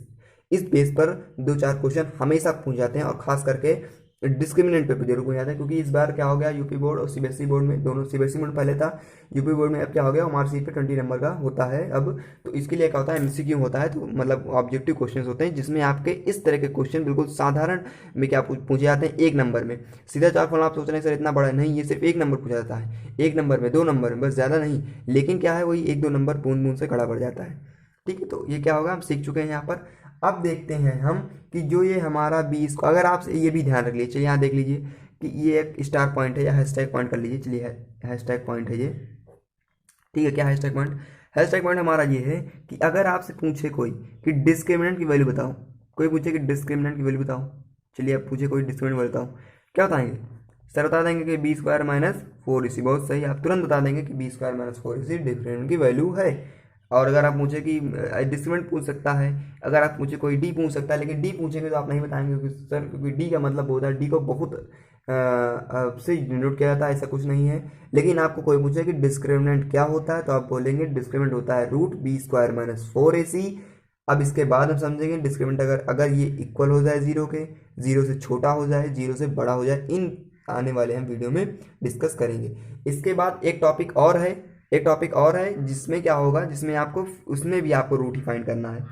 बेस पर 2-4 क्वेश्चन हमेशा पूछ जाते हैं और खास करके डिस्क्रिमिनेंट पे जरूर पूछ जाते हैं, क्योंकि इस बार क्या हो गया, यूपी बोर्ड और सीबीएसई बोर्ड में, दोनों सीबीएसई बोर्ड पहले था, यूपी बोर्ड में अब क्या हो गया, मार्कशीट पे 20 नंबर का होता है अब। तो इसके लिए क्या होता है, एमसीक्यू होता है, तो मतलब ऑब्जेक्टिव क्वेश्चन होते हैं जिसमें आपके इस तरह के क्वेश्चन बिल्कुल साधारण में क्या पूछे जाते हैं 1 नंबर में। सीधा 4 फॉर्मूला आप सोच रहे हैं सर इतना बड़ा नहीं, ये सिर्फ 1 नंबर पूछा जाता है, 1 नंबर में 2 नंबर में, बस ज़्यादा नहीं, लेकिन क्या है वही 1-2 नंबर बूंद बूंद से खड़ा पड़ जाता है। ठीक है, तो ये क्या होगा, हम सीख चुके हैं यहाँ पर। अब देखते हैं हम कि जो ये हमारा 20 को, अगर आप ये भी ध्यान रख लीजिए, चलिए यहाँ देख लीजिए कि ये एक स्टार पॉइंट है या हैशटैग पॉइंट कर लीजिए, चलिए हैशटैग पॉइंट है ये, ठीक है। क्या हैशटैग पॉइंट, हैशटैग पॉइंट हमारा ये है कि अगर आपसे पूछे कोई कि डिस्क्रिमिनेंट की वैल्यू बताओ, कोई पूछे कि डिस्क्रिमिनेंट की वैल्यू बताओ, चलिए आप पूछे कोई डिस्क्रिमिनेंट वैल्यू बताओ, क्या बताएंगे सर, बता देंगे कि b² - 4ac, बहुत सही, आप तुरंत बता देंगे कि b² - 4ac डिस्क्रिमिनेंट की वैल्यू है। और अगर आप पूछे कि डिस्क्रिमिनेंट पूछ सकता है, अगर आप पूछे कोई डी पूछ सकता है, लेकिन डी पूछेंगे तो आप नहीं बताएंगे क्योंकि सर, क्योंकि डी का मतलब होता है, डी को बहुत से डिनोट किया जाता है, ऐसा कुछ नहीं है। लेकिन आपको कोई पूछे कि डिस्क्रिमिनेंट क्या होता है तो आप बोलेंगे डिस्क्रिमिनेंट होता है रूट b² - 4ac। अब इसके बाद हम समझेंगे डिस्क्रिमिनेंट अगर ये इक्वल हो जाए 0 के, 0 से छोटा हो जाए, 0 से बड़ा हो जाए, इन आने वाले हम वीडियो में डिस्कस करेंगे। इसके बाद एक टॉपिक और है जिसमें क्या होगा, जिसमें आपको उसमें भी आपको रूट ही फाइंड करना है।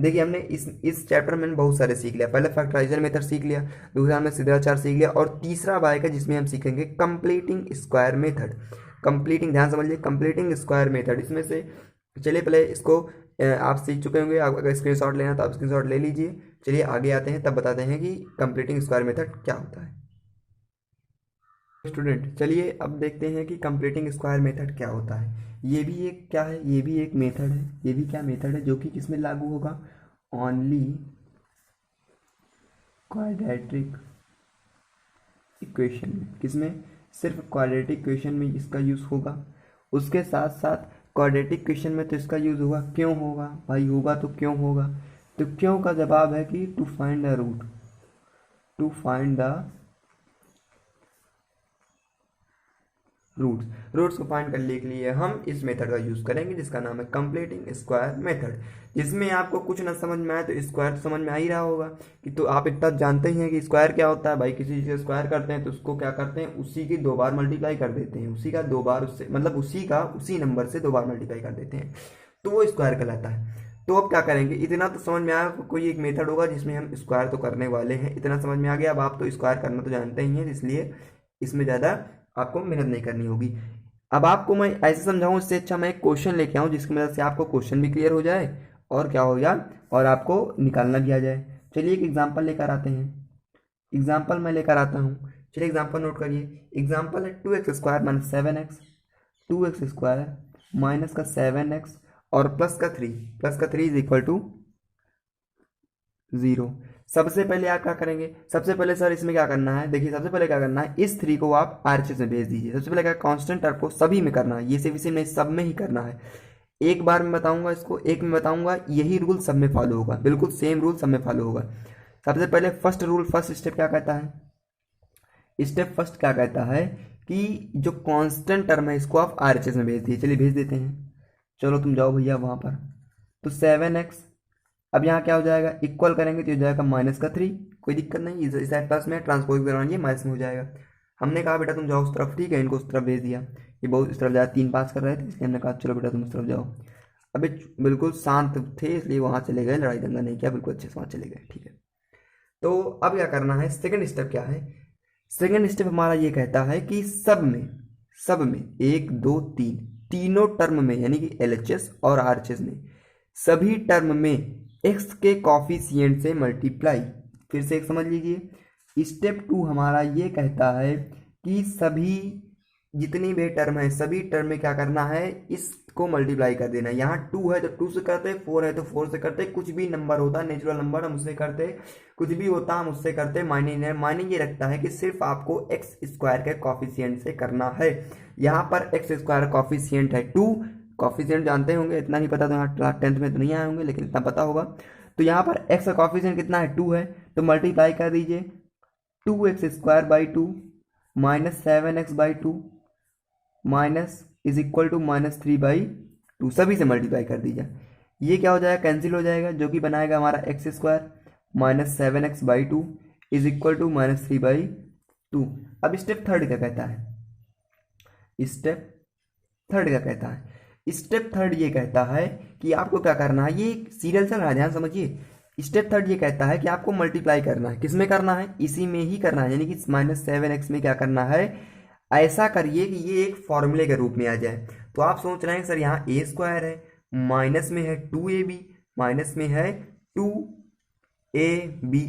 देखिए हमने इस चैप्टर में बहुत सारे सीख लिया, पहले फैक्टराइजर मेथड सीख लिया, दूसरा हमने श्रीधराचार्य सीख लिया, और तीसरा आएगा जिसमें हम सीखेंगे कंप्लीटिंग स्क्वायर मेथड। कंप्लीटिंग, ध्यान समझिए, कंप्लीटिंग स्क्वायर मेथड, इसमें से चलिए पहले इसको आप सीख चुके होंगे, आप अगर स्क्रीनशॉट लेना तो आप स्क्रीनशॉट ले लीजिए। चलिए आगे आते हैं, तब बताते हैं कि कंप्लीटिंग स्क्वायर मेथड क्या होता है। स्टूडेंट चलिए अब देखते हैं कि कंप्लीटिंग स्क्वायर मेथड क्या होता है। ये भी एक क्या है, ये भी एक मेथड है, ये भी क्या मेथड है जो कि किसमें लागू होगा, ओनली क्वाड्रेटिक इक्वेशन में, किसमें, सिर्फ क्वाड्रेटिक इक्वेशन में इसका यूज़ होगा। उसके साथ साथ क्वाड्रेटिक इक्वेशन में तो इसका यूज़ होगा, क्यों होगा भाई, होगा तो क्यों होगा, तो क्यों का जवाब है कि to find the root, to find the roots को फाइंड करने के लिए हम इस मेथड का यूज करेंगे जिसका नाम है कंप्लीटिंग स्क्वायर मेथड। जिसमें आपको कुछ ना समझ में आए तो स्क्वायर तो समझ में आ ही रहा होगा कि, तो आप इतना जानते ही हैं कि स्क्वायर क्या होता है भाई। किसी चीज़ का स्क्वायर करते हैं तो उसको क्या करते हैं, उसी की 2 बार मल्टीप्लाई कर देते हैं, उसी का 2 बार उससे मतलब उसी नंबर से 2 बार मल्टीप्लाई कर देते हैं, तो वो स्क्वायर कहलाता है। तो अब क्या करेंगे, इतना तो समझ में आया, कोई एक मेथड होगा जिसमें हम स्क्वायर तो करने वाले हैं, इतना समझ में आ गया। अब आप तो स्क्वायर करना तो जानते ही हैं, इसलिए इसमें ज़्यादा आपको मेहनत नहीं करनी होगी। अब आपको मैं ऐसे समझाऊं, इससे अच्छा मैं एक क्वेश्चन लेके आऊं जिसकी मदद से आपको क्वेश्चन भी क्लियर हो जाए और क्या हो जाए और आपको निकालना भी आ जाए। चलिए एक एग्जांपल लेकर आते हैं, एग्जांपल मैं लेकर आता हूं। चलिए एग्जांपल नोट करिए, एग्जांपल है 2x² minus 7x, 2x² minus का 7x और प्लस का 3 इज इक्वल टू 0। सबसे पहले आप क्या करेंगे, सबसे पहले सर इसमें क्या करना है, देखिए सबसे पहले क्या करना है, इस 3 को आप आरएचएस में भेज दीजिए। सबसे पहले क्या, कांस्टेंट टर्म को सभी में करना है, ये सिर्फ इसी में सब में ही करना है। एक बार में बताऊंगा इसको, एक में बताऊंगा, यही रूल सब में फॉलो होगा, बिल्कुल सेम रूल सब में फॉलो होगा। सबसे पहले फर्स्ट स्टेप क्या कहता है, स्टेप फर्स्ट क्या कहता है कि जो कांस्टेंट टर्म है इसको आप आरएचएस में भेज दीजिए। चलिए भेज देते हैं, चलो तुम जाओ भैया वहां पर। तो 7x, अब यहाँ क्या हो जाएगा, इक्वल करेंगे तो हो जाएगा माइनस का 3, कोई दिक्कत नहीं, इस साइड प्लस में ट्रांसपोज करवाइए माइनस में हो जाएगा। हमने कहा बेटा तुम जाओ उस तरफ, ठीक है, इनको उस तरफ भेज दिया, ये बहुत इस तरफ जाए 3 पास कर रहे थे, इसलिए हमने कहा चलो बेटा तुम उस तरफ जाओ। अभी बिल्कुल शांत थे इसलिए वहाँ चले गए, लड़ाई दंगा नहीं किया, बिल्कुल अच्छे से वहाँ चले गए, ठीक है। तो अब क्या करना है, सेकेंड स्टेप क्या है, सेकेंड स्टेप हमारा ये कहता है कि सब में 1 2 3 तीनों टर्म में, यानी कि एलएचएस और आरएचएस में सभी टर्म में x के कॉफिशिएंट से मल्टीप्लाई। फिर से एक समझ लीजिए, स्टेप 2 हमारा ये कहता है कि सभी जितनी भी टर्म है सभी टर्म में क्या करना है, इसको मल्टीप्लाई कर देना। यहाँ 2 है तो 2 से करते, 4 है तो 4 से करते, कुछ भी नंबर होता है नेचुरल नंबर हम उससे करते, कुछ भी होता हम उससे करते, मायने ये रखता है कि सिर्फ आपको x² के कॉफिशिएंट से करना है। यहाँ पर x² कॉफिशिएंट है 2, कॉफिशिएंट जानते होंगे, इतना नहीं पता तो यहाँ 10th में तो नहीं आए होंगे लेकिन इतना पता होगा। तो यहाँ पर x का कॉफिशिएंट कितना है, 2 है, तो मल्टीप्लाई कर दीजिए 2x² 2 minus 7x/2 minus is equal to -3/2, सभी से मल्टीप्लाई कर दीजिए। ये क्या हो जाएगा, कैंसिल हो जाएगा, जो कि बनाएगा हमारा x² minus 7x/2 is equal to -3/2। अब स्टेप थर्ड क्या कहता है, स्टेप थर्ड क्या कहता है, स्टेप थर्ड ये कहता है कि आपको क्या करना है, ये सीरियल चल रहा है ध्यान समझिए। स्टेप थर्ड ये कहता है कि आपको मल्टीप्लाई करना है, किसमें करना है, इसी में ही करना है, यानी कि -7x में क्या करना है, ऐसा करिए कि ये एक फॉर्मूले के रूप में आ जाए। तो आप सोच रहे हैं सर यहाँ a² है, माइनस में है 2ab, माइनस में है 2ab,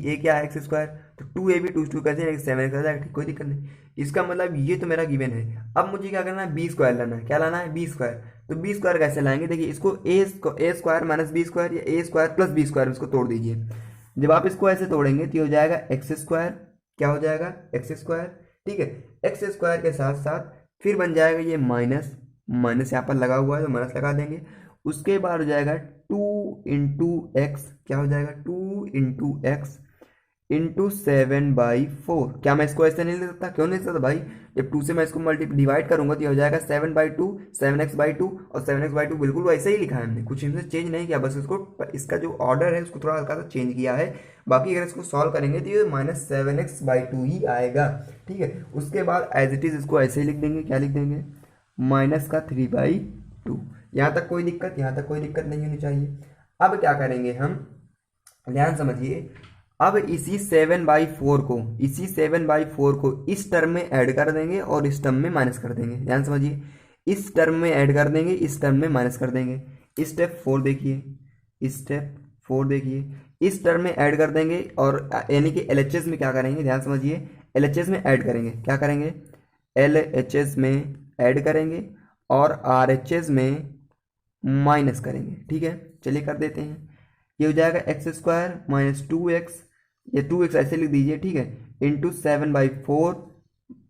a क्या है x², तो 2ab 2 कैसे 7x आ जाएगा, कोई दिक्कत नहीं। इसका मतलब ये तो मेरा गिवन है। अब मुझे क्या करना है, b² लाना है, क्या लाना है, b²। तो b² कैसे लाएंगे, देखिए इसको a² माइनस b² या a² प्लस b², इसको तोड़ दीजिए। जब आप इसको ऐसे तोड़ेंगे तो हो जाएगा x², क्या हो जाएगा x², ठीक है। x² के साथ साथ फिर बन जाएगा ये माइनस यहाँ पर लगा हुआ है तो माइनस लगा देंगे। उसके बाद हो जाएगा 2 इंटू एक्स, क्या हो जाएगा 2 इंटू एक्स इंटू 7/4। क्या मैं इसको ऐसे नहीं लिख सकता, क्यों नहीं लिख सकता भाई, जब 2 से मैं इसको डिवाइड करूंगा तो ये हो जाएगा 7/2, 7x/2 और 7x/2 बिल्कुल वैसे ही लिखा है हमने, कुछ इनसे चेंज नहीं किया, बस इसको इसका जो ऑर्डर है उसको थोड़ा हल्का सा चेंज किया है। बाकी अगर इसको सॉल्व करेंगे तो ये -7x/2 ही आएगा, ठीक है। उसके बाद एज इट इज इसको ऐसे ही लिख देंगे, क्या लिख देंगे, -3/2। यहाँ तक कोई दिक्कत, यहाँ तक कोई दिक्कत नहीं होनी चाहिए। अब क्या करेंगे हम, ध्यान समझिए, अब इसी 7/4 को इस टर्म में ऐड कर देंगे और इस टर्म में माइनस कर देंगे। ध्यान समझिए, इस टर्म में ऐड कर देंगे, इस टर्म में माइनस कर देंगे। स्टेप 4 देखिए, इस टर्म में ऐड कर देंगे और यानी कि LHS में क्या करेंगे, ध्यान समझिए, LHS में ऐड करेंगे, क्या करेंगे, LHS में ऐड करेंगे और RHS में माइनस करेंगे, ठीक है। चलिए कर देते हैं, ये हो जाएगा x² माइनस 2x, ये 2x ऐसे लिख दीजिए, ठीक है, इंटू 7/4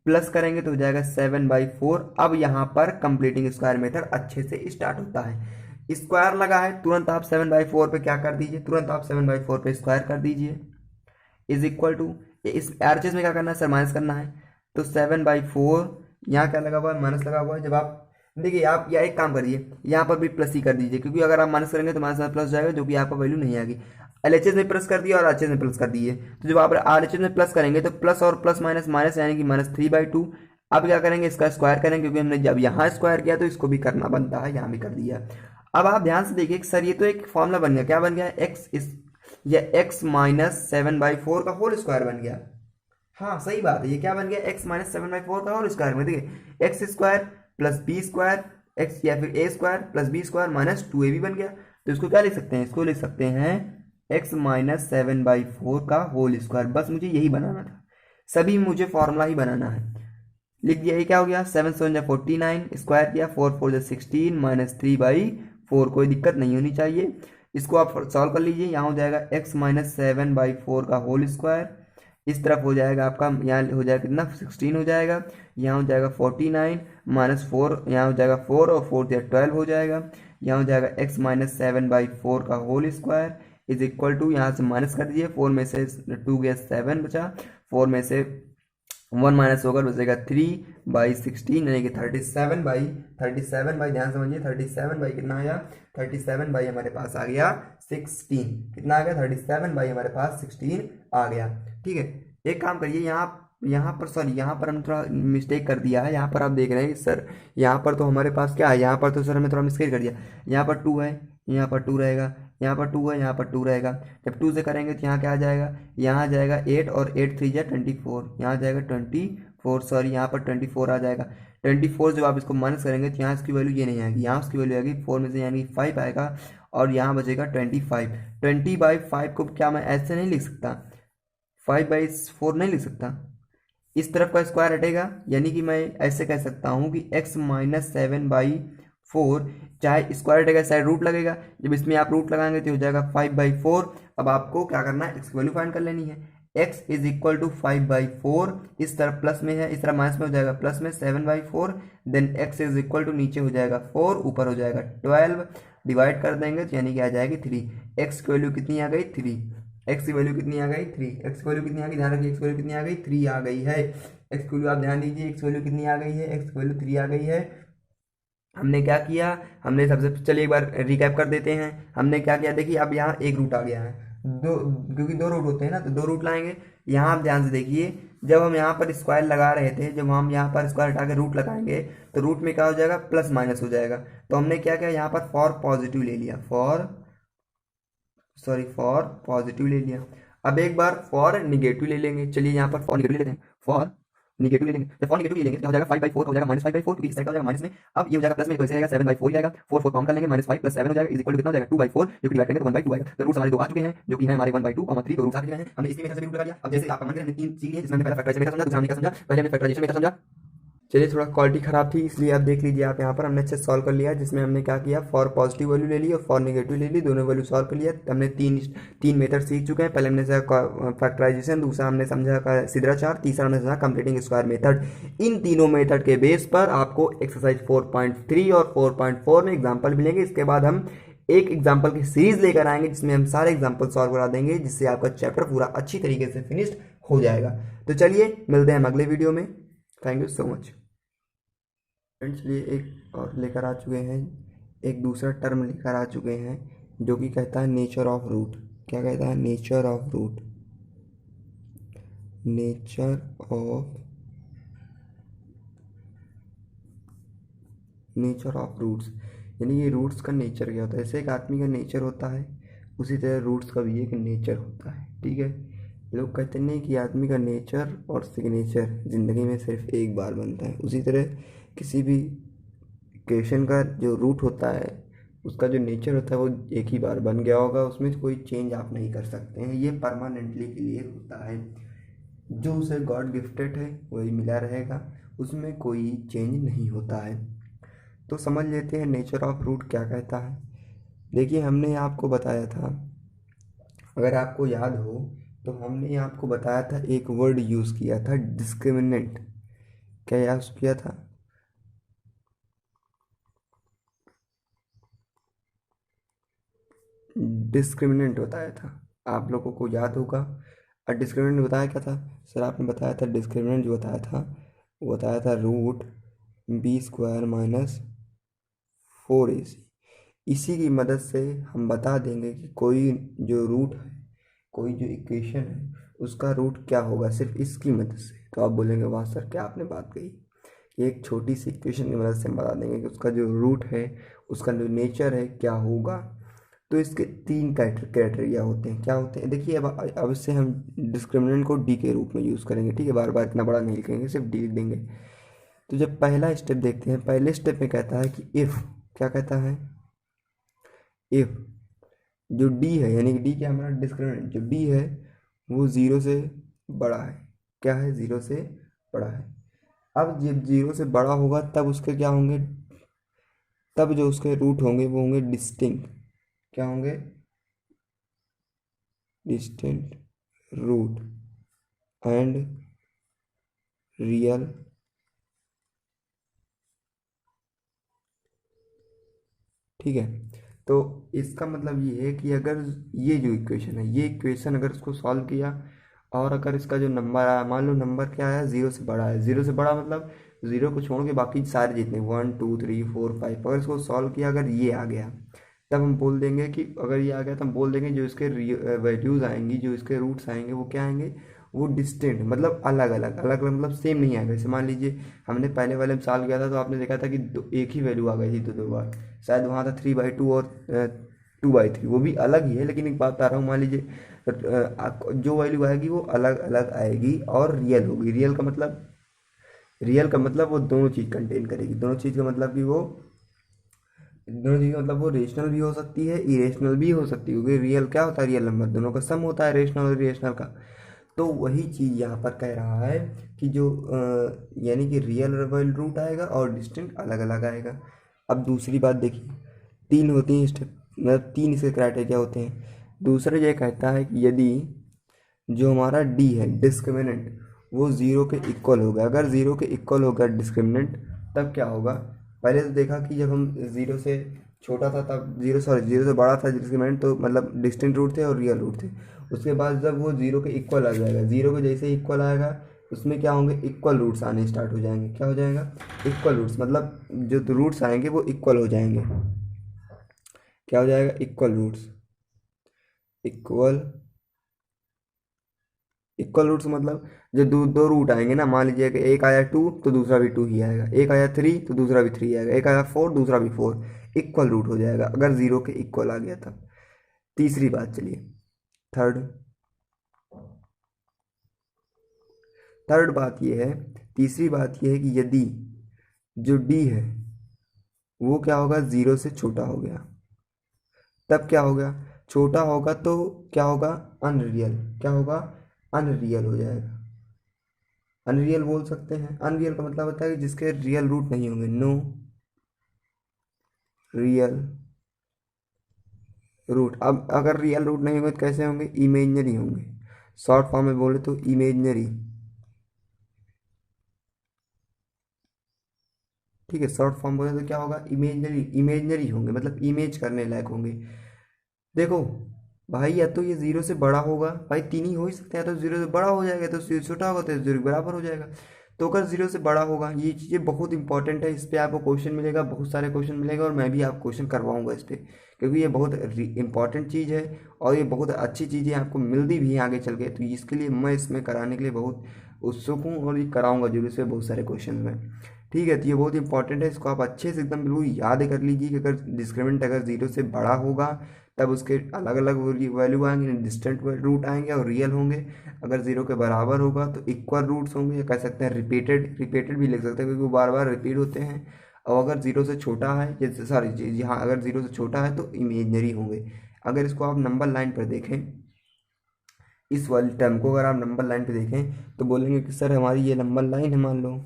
प्लस करेंगे तो हो जाएगा 7/4। अब यहाँ पर कंप्लीटिंग स्क्वायर मेथड अच्छे से स्टार्ट होता है। स्क्वायर लगा है, तुरंत आप 7/4 पे क्या कर दीजिए, तुरंत आप 7/4 पे स्क्वायर कर दीजिए, इज इक्वल टू, इस आरएचएस में क्या करना है सर, माइनस करना है। तो 7/4, यहाँ क्या लगा हुआ है, माइनस लगा हुआ है। जब आप देखिए, आप या एक काम करिए, यहाँ पर भी प्लस ही कर दीजिए, क्योंकि अगर आप माइनस करेंगे तो माइनस में प्लस जाएगा, जो कि आपका वैल्यू नहीं आएगी। एलएचएस में प्लस कर दिया और आरएचएस में प्लस कर दिए, तो जब आप आरएचएस में प्लस करेंगे तो प्लस और प्लस माइनस माइनस, यानी कि -3/2। अब क्या करेंगे, इसका स्क्वायर करेंगे, क्योंकि हमने जब यहाँ स्क्वायर किया तो इसको भी करना बनता है, यहाँ भी कर दिया। अब आप ध्यान से देखिए सर, ये तो एक फॉर्मूला बन गया, क्या बन गया, एक्स इस या x - 7/4 का होल स्क्वायर बन गया। हाँ सही बात है, ये क्या बन गया, x - 7/4 का होल स्क्वायर में देखिए X square plus B square X, या फिर a square plus B square -2ab बन गया। तो इसको क्या लिख सकते हैं, इसको लिख सकते हैं x - 7/4 का होल स्क्वायर। बस मुझे यही बनाना था, सभी मुझे फॉर्मूला ही बनाना है। लिख दिया, ये क्या हो गया, 7 7 जा 49, स्क्वायर किया 4 4 जा 16 -3/4, कोई दिक्कत नहीं होनी चाहिए। इसको आप सॉल्व कर लीजिए, यहाँ हो जाएगा x - 7/4 का होल स्क्वायर, इस तरफ हो जाएगा आपका, यहाँ हो जाएगा कितना, 16 हो जाएगा, यहाँ हो जाएगा 49 -4, यहाँ हो जाएगा 4 और 4 या 12 हो जाएगा, यहाँ हो जाएगा x - 7/4 का whole square is equal to, यहाँ से माइनस कर दीजिए, 4 में से 2 गया 7 बचा, 4 में से 1 माइनस होकर बचेगा 3/16, यानी कि 37/, ध्यान समझिए, 37 कितना आया, 37 हमारे पास आ गया 16, कितना आ गया, 37 हमारे पास 16 आ गया। ठीक है, एक काम करिए, यहाँ पर सॉरी, यहाँ पर हम थोड़ा मिस्टेक कर दिया है। यहाँ पर आप देख रहे हैं सर, यहाँ पर तो हमारे पास क्या है, यहाँ पर तो सर हमें थोड़ा मिस्टेक कर दिया, यहाँ पर 2 है, यहाँ पर 2 रहेगा, यहाँ पर 2 है, यहाँ पर 2 रहेगा। जब 2 से करेंगे तो यहाँ क्या आ जाएगा, यहाँ आ जाएगा 8 और 8 3 जा 24, यहाँ आ जाएगा 24, सॉरी यहाँ पर 24 आ जाएगा। 24 जब आप इसको माइनस करेंगे तो यहाँ इसकी वैल्यू ये नहीं आएगी, यहाँ उसकी वैल्यू आएगी 4 में से, यानी 5 आएगा, और यहाँ बचेगा 25। 20/5 को क्या मैं ऐसे नहीं लिख सकता, 5/4 नहीं लिख सकता, इस तरफ का स्क्वायर हटेगा, यानी कि मैं ऐसे कह सकता हूँ कि x - 7/4, चाहे स्क्वायर हटेगा चाहे रूट लगेगा, जब इसमें आप रूट लगाएंगे तो हो जाएगा 5/4। अब आपको क्या करना है, x की वैल्यू फाइंड कर लेनी है, x इज इक्वल टू 5/4, इस तरफ प्लस में है, इस तरफ माइनस में हो जाएगा प्लस में 7/4, then x is equal to, नीचे हो जाएगा 4, ऊपर हो जाएगा 12, डिवाइड कर देंगे तो यानी कि आ जाएगी 3। x की वैल्यू कितनी आ गई, 3, x की वैल्यू कितनी आ गई, 3, x की वैल्यू कितनी आ गई, ध्यान रखिए, x की वैल्यू कितनी आ गई, 3 आ गई है। x की वैल्यू आप ध्यान दीजिए, x की वैल्यू कितनी आ गई है, x की वैल्यू 3 आ गई है। हमने क्या किया, हमने सबसे, चलिए एक बार रिकैप कर देते हैं, हमने क्या किया, देखिए अब यहाँ एक रूट आ गया है, दो, क्योंकि 2 रूट होते हैं ना, तो 2 रूट लाएंगे। यहाँ आप ध्यान से देखिए, जब हम यहाँ पर स्क्वायर लगा रहे थे, जब हम यहाँ पर स्क्वायर हटा के रूट लगाएंगे तो रूट में क्या हो जाएगा, प्लस माइनस हो जाएगा। तो हमने क्या किया, यहाँ पर फॉर पॉजिटिव ले लिया, फॉर पॉजिटिव ले लिया। अब एक बार फॉर निगेटिव ले लेंगे, चलिए यहाँ पर फॉर निगेटिव ले लेते हैं, फॉर निगेटिव ले लेंगे, जब फॉर निगेटिव ले लेंगे तो हो जाएगा 5/4, हो जाएगा -5/4, क्योंकि इस साइड का हो जाएगा माइनस में, अब ये हो जाएगा प्लस में, तो इसे आएगा 7/4 ही आएगा, 4 4 काउंट कर लेंगे, -5 + 7 हो जाएगा, इज इक्वल टू कितना हो जाएगा, 2/4, जो कि डिवाइड करेंगे तो 1/2 आएगा। तो रूट्स हमारे 2 आ चुके हैं, जो कि है हमारे 1/2, 3, तो रूट्स आ चुके हैं, हमने इसी मेथड से भी रूट लगा लिया। अब जैसे आपका मन करे, हमने 3 सीख लिए, जिसमें हमने पहला फैक्टराइजेशन मेथड समझा, दूसरा हमने क्या समझा, पहले हमने फैक्टराइजेशन मेथड समझा। चलिए, थोड़ा क्वालिटी खराब थी, इसलिए आप देख लीजिए, आप यहाँ पर हमने अच्छे से सॉल्व कर लिया, जिसमें हमने क्या किया, फॉर पॉजिटिव वैल्यू ले ली और फॉर नेगेटिव ले ली, दोनों वैल्यू सॉल्व कर लिया। हमने तीन मेथड सीख चुके हैं, पहले हमने समझा फैक्टराइजेशन, दूसरा हमने समझा सिद्धाचार, तीसरा हमने समझा कंप्लीटिंग स्क्वायर मेथड। इन तीनों मेथड के बेस पर आपको एक्सरसाइज 4.3 और 4.4 में एग्जाम्पल मिलेंगे। इसके बाद हम एक एग्जाम्पल की सीरीज लेकर आएंगे, जिसमें हम सारे एग्जाम्पल सॉल्व करा देंगे, जिससे आपका चैप्टर पूरा अच्छी तरीके से फिनिश्ड हो जाएगा। तो चलिए, मिलते हैं हम अगले वीडियो में। Thank you so much friends. लिए एक और लेकर आ चुके हैं, एक दूसरा टर्म लेकर आ चुके हैं, जो कि कहता है नेचर ऑफ रूट। क्या कहता है, nature of root, nature of roots, यानी ये रूट्स का नेचर क्या होता है। जैसे एक आदमी का नेचर होता है, उसी तरह रूट्स का भी एक नेचर होता है। ठीक है, लोग कहते नहीं कि आदमी का नेचर और सिग्नेचर ज़िंदगी में सिर्फ एक बार बनता है, उसी तरह किसी भी इक्वेशन का जो रूट होता है, उसका जो नेचर होता है, वो एक ही बार बन गया होगा, उसमें कोई चेंज आप नहीं कर सकते हैं, ये परमानेंटली के लिए होता है। जो उसे गॉड गिफ्टेड है वही मिला रहेगा, उसमें कोई चेंज नहीं होता है। तो समझ लेते हैं नेचर ऑफ रूट क्या कहता है। देखिए, हमने आपको बताया था, अगर आपको याद हो तो हमने आपको बताया था, एक वर्ड यूज़ किया था, डिस्क्रिमिनेंट। क्या यूज़ किया था, डिस्क्रिमिनेंट बताया था, आप लोगों को याद होगा। और डिस्क्रिमिनेंट बताया क्या था सर, आपने बताया था डिस्क्रिमिनेंट जो बताया था वो बताया था root B square minus 4ac। इसी की मदद से हम बता देंगे कि कोई जो रूट है, कोई जो इक्वेशन है उसका रूट क्या होगा, सिर्फ इसकी मदद से। तो आप बोलेंगे वाह सर क्या आपने बात कही, एक छोटी सी इक्वेशन की मदद से हम बता देंगे कि उसका जो रूट है, उसका जो नेचर है क्या होगा। तो इसके तीन क्राइटेरिया होते हैं, क्या होते हैं देखिए। अब इससे हम डिस्क्रिमिनेंट को डी के रूप में यूज़ करेंगे, ठीक है, बार बार इतना बड़ा नहीं लिखेंगे, सिर्फ डी लिख देंगे। तो जब पहला स्टेप देखते हैं, पहले स्टेप में कहता है कि इफ़, क्या कहता है, इफ़ जो डी है, यानी कि डी क्या हमारा डिस्क्रिमिनेंट, जो डी है वो ज़ीरो से बड़ा है, क्या है, ज़ीरो से बड़ा है। अब जब ज़ीरो से बड़ा होगा तब उसके क्या होंगे, तब जो उसके रूट होंगे वो होंगे डिस्टिंक्ट, क्या होंगे, डिस्टिंक्ट रूट एंड रियल। ठीक है, तो इसका मतलब ये है कि अगर ये जो इक्वेशन है, ये इक्वेशन अगर इसको सॉल्व किया और अगर इसका जो नंबर आया, मान लो नंबर क्या आया, ज़ीरो से बड़ा है, ज़ीरो से बड़ा मतलब ज़ीरो को छोड़ के बाकी सारे जितने 1 2 3 4 5, अगर इसको सॉल्व किया अगर ये आ गया, तब हम बोल देंगे कि अगर ये आ गया तो हम बोल देंगे जो इसके वैल्यूज़ आएंगी, जो इसके रूट्स आएंगे वो क्या आएंगे, वो डिस्टिंक्ट मतलब अलग अलग, अलग अलग मतलब सेम नहीं आएगा। जैसे मान लीजिए हमने पहले वाले में सॉल्व किया था तो आपने देखा था कि एक ही वैल्यू आ गई थी दो बार, शायद वहाँ था 3/2 और 2/3, वो भी अलग ही है, लेकिन एक बात बता रहा हूँ, मान लीजिए जो वैल्यू आएगी वो अलग अलग आएगी और रियल होगी। रियल का मतलब वो दोनों चीज़ कंटेन करेगी, दोनों चीज़ का मतलब कि वो दोनों चीज़ का मतलब वो रेशनल भी हो सकती है, इरेशनल भी हो सकती है, क्योंकि रियल क्या होता है, रियल नंबर दोनों का सम होता है, रेशनल और इरेशनल का। तो वही चीज़ यहाँ पर कह रहा है कि जो यानी कि रियल रूट आएगा और डिस्टिंक्ट अलग अलग आएगा। अब दूसरी बात देखिए, तीन होती हैं स्टेप, मतलब तीन इसके क्राइटेरिया होते हैं। दूसरा ये कहता है कि यदि जो हमारा डी है डिस्क्रिमिनेंट वो ज़ीरो के इक्वल होगा, अगर ज़ीरो के इक्वल होगा डिस्क्रिमिनेंट तब क्या होगा। पहले तो देखा कि जब हम ज़ीरो से छोटा था तब ज़ीरो से बड़ा था डिस्क्रिमिनेंट, तो मतलब डिस्टिंक्ट रूट थे और रियल रूट थे। उसके बाद जब वो ज़ीरो के इक्वल आ जाएगा, ज़ीरो के जैसे इक्वल आएगा उसमें क्या होंगे, इक्वल रूट्स आने स्टार्ट हो जाएंगे। क्या हो जाएगा, इक्वल रूट्स, मतलब जो रूट्स आएंगे वो इक्वल हो जाएंगे। क्या हो जाएगा, equal roots, equal equal roots मतलब जो दो दो रूट आएंगे ना, मान लीजिए कि एक आया 2 तो दूसरा भी 2 ही आएगा, एक आया 3 तो दूसरा भी 3 आएगा, एक आया 4 दूसरा भी 4, इक्वल रूट हो जाएगा अगर ज़ीरो के इक्वल आ गया तब। तीसरी बात, चलिए थर्ड थर्ड बात ये है, तीसरी बात ये है कि यदि जो डी है वो क्या होगा, ज़ीरो से छोटा हो गया, तब क्या होगा, छोटा होगा तो क्या होगा, अनरियल, क्या होगा, अनरियल हो जाएगा। अनरियल बोल सकते हैं, अनरियल का मतलब होता है कि जिसके रियल रूट नहीं होंगे, नो रियल रूट। अब अगर रियल रूट नहीं होंगे तो कैसे होंगे, इमेजनरी होंगे। शॉर्ट फॉर्म में बोले तो इमेजनरी, ठीक है, शॉर्ट फॉर्म बोले तो क्या होगा, इमेजनरी, इमेजनरी होंगे मतलब इमेज करने लायक होंगे। देखो भाई, या तो ये ज़ीरो से बड़ा होगा, भाई तीन ही हो ही सकते हैं, तो ज़ीरो से बड़ा हो जाएगा, तो ज़ीरो छोटा होगा तो ज़ीरो के बराबर हो जाएगा। तो अगर ज़ीरो से बड़ा होगा, ये चीज़ें बहुत इंपॉर्टेंट है, इस पर आपको क्वेश्चन मिलेगा, बहुत सारे क्वेश्चन मिलेगा, और मैं भी आपको क्वेश्चन करवाऊंगा इस पर, क्योंकि ये बहुत इंपॉर्टेंट चीज़ है और ये बहुत अच्छी चीज़ें आपको मिलती भी हैं आगे चल के। तो इसके लिए मैं इसमें कराने के लिए बहुत उत्सुक हूँ और ये कराऊंगा जरूर से बहुत सारे क्वेश्चन में। ठीक है, तो ये बहुत इंपॉर्टेंट है, इसको आप अच्छे से एकदम बिल्कुल याद कर लीजिए कि अगर डिस्क्रिमिनेंट अगर ज़ीरो से बड़ा होगा तब उसके अलग अलग वैल्यू आएंगे, डिस्टेंट रूट आएंगे और रियल होंगे। अगर ज़ीरो के बराबर होगा तो इक्वल रूट्स होंगे, या कह सकते हैं रिपीटेड, रिपीटेड भी लिख सकते हैं क्योंकि वो बार बार रिपीट होते हैं। और अगर ज़ीरो से छोटा है, जैसे सॉरी यहाँ अगर ज़ीरो से छोटा है तो इमेजनरी होंगे। अगर इसको आप नंबर लाइन पर देखें, इस वाली टर्म को अगर आप नंबर लाइन पे देखें तो बोलेंगे कि सर हमारी ये नंबर लाइन है, मान लो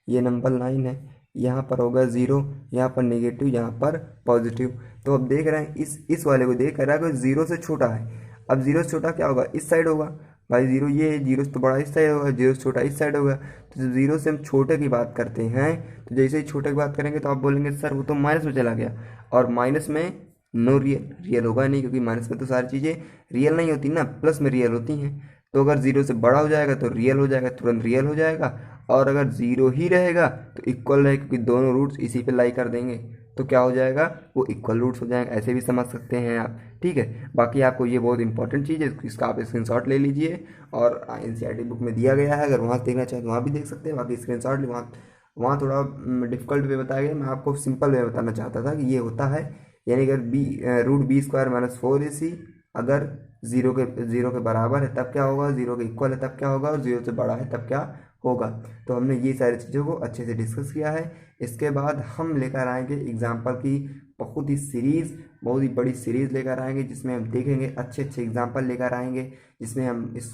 ये नंबर लाइन है, यहाँ पर होगा ज़ीरो, यहाँ पर नेगेटिव, यहाँ पर पॉजिटिव। तो अब देख रहे हैं इस वाले को देख रहा है कि ज़ीरो से छोटा है। अब ज़ीरो से छोटा क्या होगा, इस साइड होगा, भाई ज़ीरो ये है, जीरो से तो बड़ा इस साइड होगा, जीरो से छोटा इस साइड होगा। तो ज़ीरो से हम छोटे की बात करते हैं, तो जैसे ही छोटे की बात करेंगे तो आप बोलेंगे सर वो तो माइनस में चला गया, और माइनस में नो रियल, रियल होगा नहीं, क्योंकि माइनस में तो सारी चीज़ें रियल नहीं होती ना, प्लस में रियल होती हैं। तो अगर जीरो से बड़ा हो जाएगा तो रियल हो जाएगा, तुरंत रियल हो जाएगा। और अगर जीरो ही रहेगा तो इक्वल रहेगा, क्योंकि दोनों रूट्स इसी पे लाई कर देंगे, तो क्या हो जाएगा, वो इक्वल रूट्स हो जाएंगे। ऐसे भी समझ सकते हैं आप, ठीक है। बाकी आपको ये बहुत इंपॉर्टेंट चीज़ है, इसका आप स्क्रीनशॉट ले लीजिए, और एनसीईआरटी बुक में दिया गया है, अगर वहाँ से देखना चाहें तो वहाँ भी देख सकते हैं। बाकी स्क्रीनशॉट ले, वहाँ वहाँ थोड़ा डिफिकल्ट वे बताया गया, मैं आपको सिंपल वे बताना चाहता था कि ये होता है। यानी अगर root B square minus 4ac अगर जीरो के बराबर है तब क्या होगा, जीरो के इक्वल है तब क्या होगा, और जीरो से बड़ा है तब क्या होगा। तो हमने ये सारी चीज़ों को अच्छे से डिस्कस किया है। इसके बाद हम लेकर आएंगे एग्जाम्पल की बहुत ही बड़ी सीरीज़ लेकर आएंगे, जिसमें हम देखेंगे अच्छे अच्छे एग्जाम्पल लेकर आएंगे, जिसमें हम इस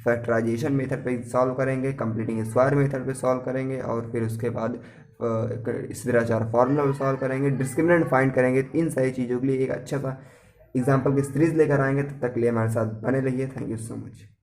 फैक्टराइजेशन मेथड पे सॉल्व करेंगे, कंप्लीटिंग स्क्वायर मेथड पे सॉल्व करेंगे, और फिर उसके बाद स्थिराचार फार्मूला पे सॉल्व करेंगे, डिस्क्रिमिनेंट फाइंड करेंगे। इन सारी चीज़ों के लिए एक अच्छा सा एग्जाम्पल की सीरीज़ लेकर आएंगे। तब तक के लिए हमारे साथ बने रहिए। Thank you so much.